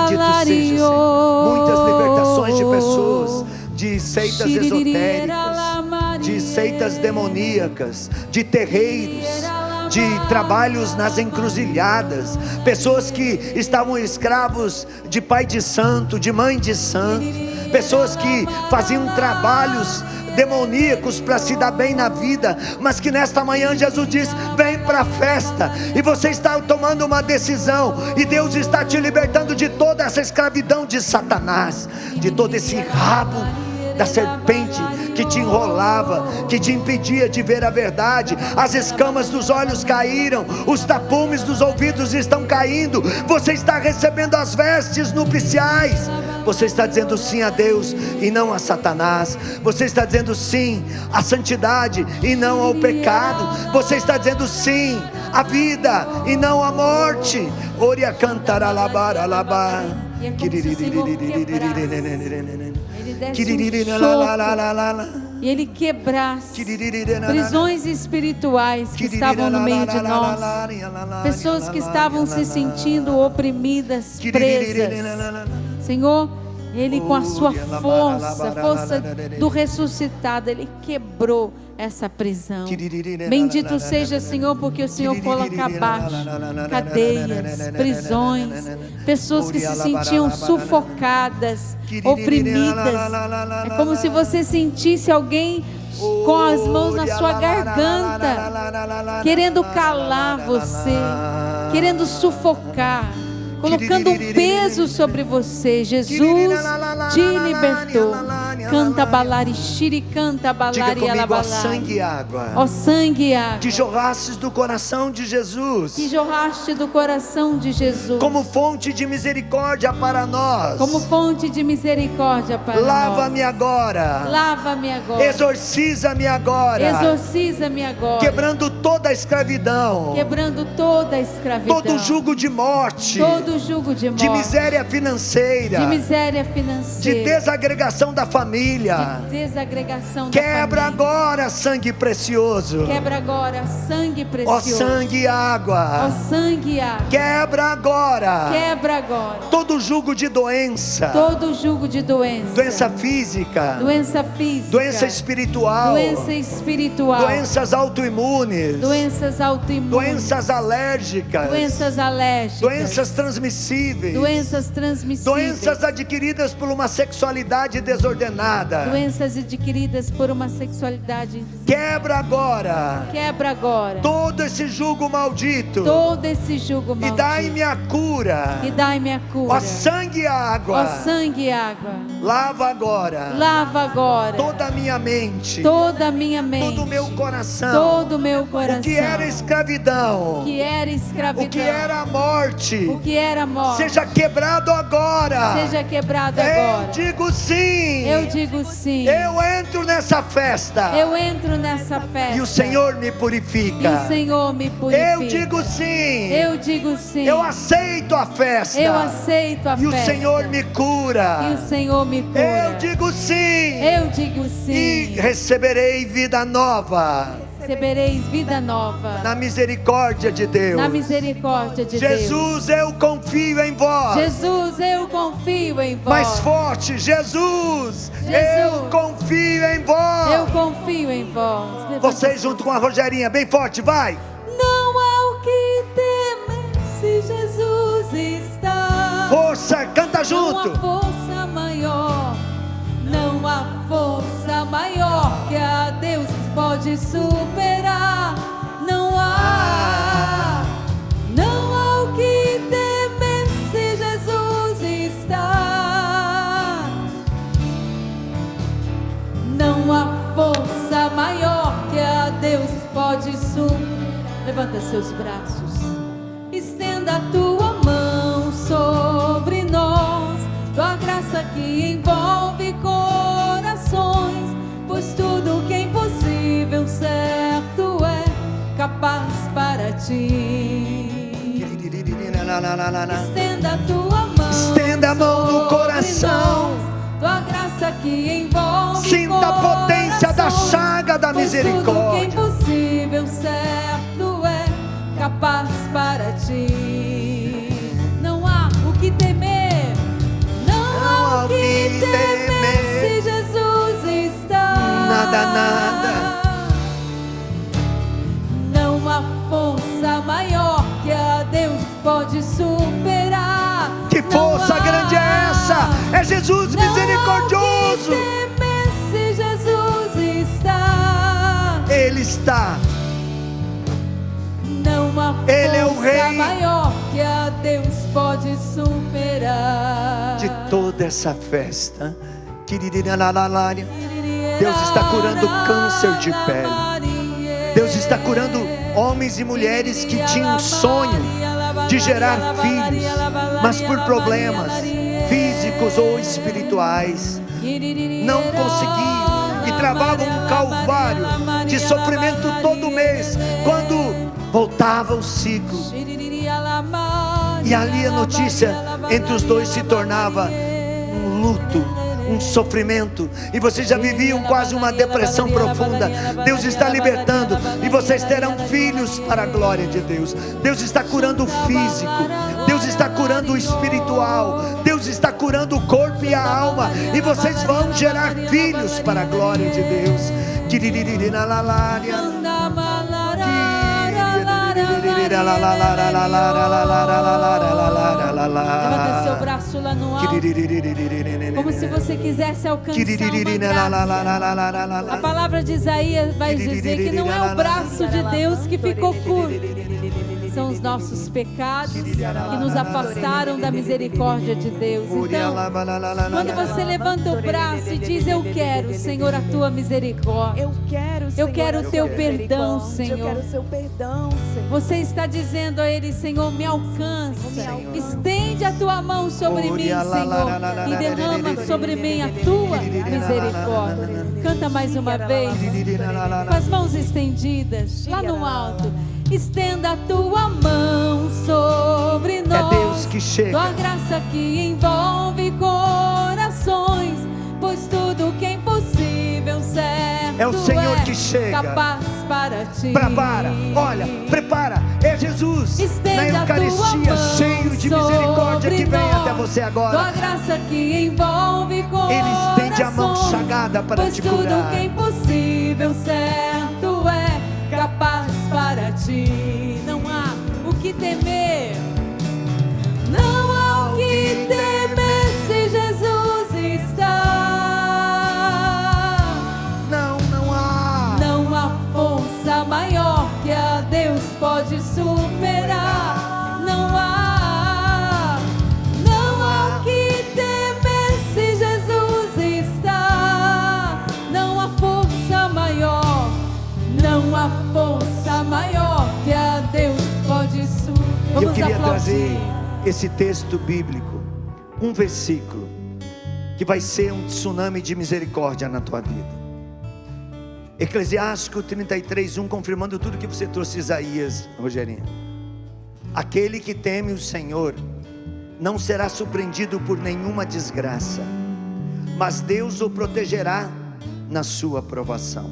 seja, Senhor. Muitas libertações de pessoas, de seitas esotéricas, de seitas demoníacas, de terreiros, de trabalhos nas encruzilhadas, pessoas que estavam escravos de pai de santo, de mãe de santo, pessoas que faziam trabalhos demoníacos para se dar bem na vida, mas que nesta manhã Jesus diz: vem para a festa. E você está tomando uma decisão, e Deus está te libertando de toda essa escravidão de Satanás, de todo esse rabo da serpente que te enrolava, que te impedia de ver a verdade. As escamas dos olhos caíram, os tapumes dos ouvidos estão caindo. Você está recebendo as vestes nupciais. Você está dizendo sim a Deus e não a Satanás. Você está dizendo sim à santidade e não ao pecado. Você está dizendo sim à vida e não à morte. Oria cantará labara labá. E é como se o Senhor quebrasse. Ele desce um sopro e Ele quebrasse prisões espirituais que estavam no meio de nós, pessoas que estavam se sentindo oprimidas, presas. Senhor, Ele com a sua força, a força do ressuscitado, Ele quebrou essa prisão. Bendito seja, Senhor, porque o Senhor coloca abaixo cadeias, prisões, pessoas que se sentiam sufocadas, oprimidas. É como se você sentisse alguém com as mãos na sua garganta, querendo calar você, querendo sufocar, colocando um peso sobre você. Jesus te libertou. canta balari, xiri canta balari. Diga comigo, ó sangue e água. Ó sangue e água. Que jorrastes do coração de Jesus. Que jorraste do coração de Jesus. Como fonte de misericórdia para nós. Como fonte de misericórdia para nós. Lava-me agora. Lava-me agora. Exorciza-me agora. Exorciza-me agora. Quebrando toda a escravidão. Quebrando toda a escravidão. Todo jugo de morte. Todo jugo de morte. De miséria financeira. De miséria financeira. De desagregação da família. De desagregação da Quebra família. agora, sangue precioso. Quebra agora, sangue precioso. Ó sangue e água. Ó sangue e água. Quebra agora. Quebra agora. Todo jugo de doença. Todo jugo de doença. Doença física. Doença física. Doença espiritual. Doença espiritual. Doenças autoimunes. Doenças autoimunes. Doenças alérgicas. Doenças alérgicas. Doenças transmissíveis. Doenças transmissíveis. Doenças adquiridas por uma sexualidade desordenada. Doenças adquiridas por uma sexualidade. Quebra agora. Quebra agora. Todo esse jugo maldito. Todo esse jugo maldito. E dai-me a cura. E dai-me a cura. Ó sangue e água. Ó sangue e água. Lava agora. Lava agora. Toda a minha mente. Toda a minha mente. Todo o meu coração. Todo o meu coração. O que era escravidão. O que era escravidão. O que era morte. O que era morte. Seja quebrado agora. Seja quebrado agora. Eu digo sim. Eu digo sim. Eu entro nessa festa. Eu entro nessa festa. E o Senhor me purifica. E o Senhor me purifica. Eu digo sim. Eu digo sim. Eu aceito a festa. Eu aceito a festa. E o Senhor me cura. E o Senhor me cura. Eu digo sim. Eu digo sim. E receberei vida nova. Recebereis vida nova. Na misericórdia de Deus. Na misericórdia de Deus. Jesus, eu confio em vós. Jesus, eu confio em vós. Mais forte, Jesus, eu confio em vós. Eu confio em vós. Vocês junto com a Rogerinha, bem forte, vai. Não há o que temer se Jesus está. Força, canta junto. Não há força maior. Não há força maior que a Deus pode superar. Não há o que temer se Jesus está. Não há força maior que a Deus pode superar. Levanta seus braços, estenda a tua mão sobre nós, tua graça que envolve corações, pois tudo que é impossível, certo é, capaz para ti. Estenda a tua mão, estenda a mão no coração, tua graça que envolve sinta a potência da chaga da misericórdia. Tudo que é impossível, certo é, capaz para ti. Não há o que temer. Não há o que temer se Jesus está. Nada. Não há força maior que a Deus pode superar. Que força grande é essa? É Jesus misericordioso. Não há o que temer se Jesus está. Ele está. Não há força Ele é o Rei maior que a Deus pode superar. De toda essa festa, Deus está curando câncer de pele. Deus está curando homens e mulheres que tinham sonho de gerar filhos, mas por problemas físicos ou espirituais não conseguiam e travavam um calvário de sofrimento todo mês quando voltava o ciclo. E ali a notícia entre os dois se tornava um luto, um sofrimento, e vocês já viviam quase uma depressão profunda. Deus está libertando e vocês terão filhos para a glória de Deus. Deus está curando o físico, Deus está curando o espiritual, Deus está curando o corpo e a alma, e vocês vão gerar filhos para a glória de Deus. Levanta seu braço lá no alto, como se você quisesse alcançar uma graça. A palavra de Isaías vai dizer que não é o braço de Deus que ficou curto, São os nossos pecados que nos afastaram da misericórdia de Deus. Então, quando você levanta o braço e diz: eu quero, Senhor, a tua misericórdia. Eu quero o teu perdão, Senhor. Eu quero o seu perdão, Senhor. Você está dizendo a Ele: Senhor, me alcança. Estende a tua mão sobre mim, Senhor, e derrama sobre mim a tua misericórdia. Canta mais uma vez, com as mãos estendidas, lá no alto. Estenda a tua mão sobre nós. É Deus que chega. Tua graça que envolve corações, pois tudo que é impossível, certo é o Senhor que chega. Capaz para ti. Prepara, olha, prepara. É Jesus Estende na Eucaristia, cheio de misericórdia, que vem até você agora. Tua graça que envolve corações, Ele estende a mão sagada para pois te tudo curar. que é impossível, certo é capaz para ti. Não há o que temer. Não há o que temer se Jesus está. Não há. Não há força maior que a Deus pode superar. Não há o que temer se Jesus está. Não há força maior. Não há força maior que a Deus pode superar. Eu queria trazer esse texto bíblico, um versículo que vai ser um tsunami de misericórdia na tua vida. Eclesiástico 33:1, confirmando tudo que você trouxe, Isaías, Rogerinho. Aquele que teme o Senhor não será surpreendido por nenhuma desgraça, mas Deus o protegerá na sua provação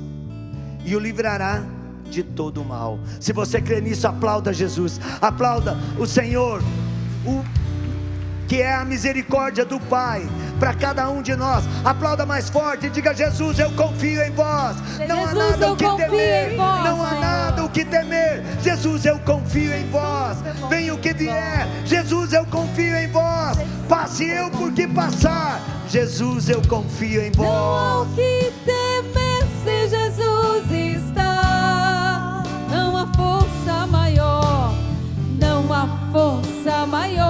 e o livrará de todo o mal. Se você crê nisso, aplauda Jesus, aplauda o Senhor, que é a misericórdia do Pai para cada um de nós. Aplauda mais forte e diga: Jesus, eu confio em vós. Não há nada o que temer. Não há nada o que temer. Jesus, eu confio em vós. Venha o que vier, Jesus, eu confio em vós. Passe eu por que passar, Jesus, eu confio em vós. Não há o que temer se Jesus está. Não há força maior. Não há força maior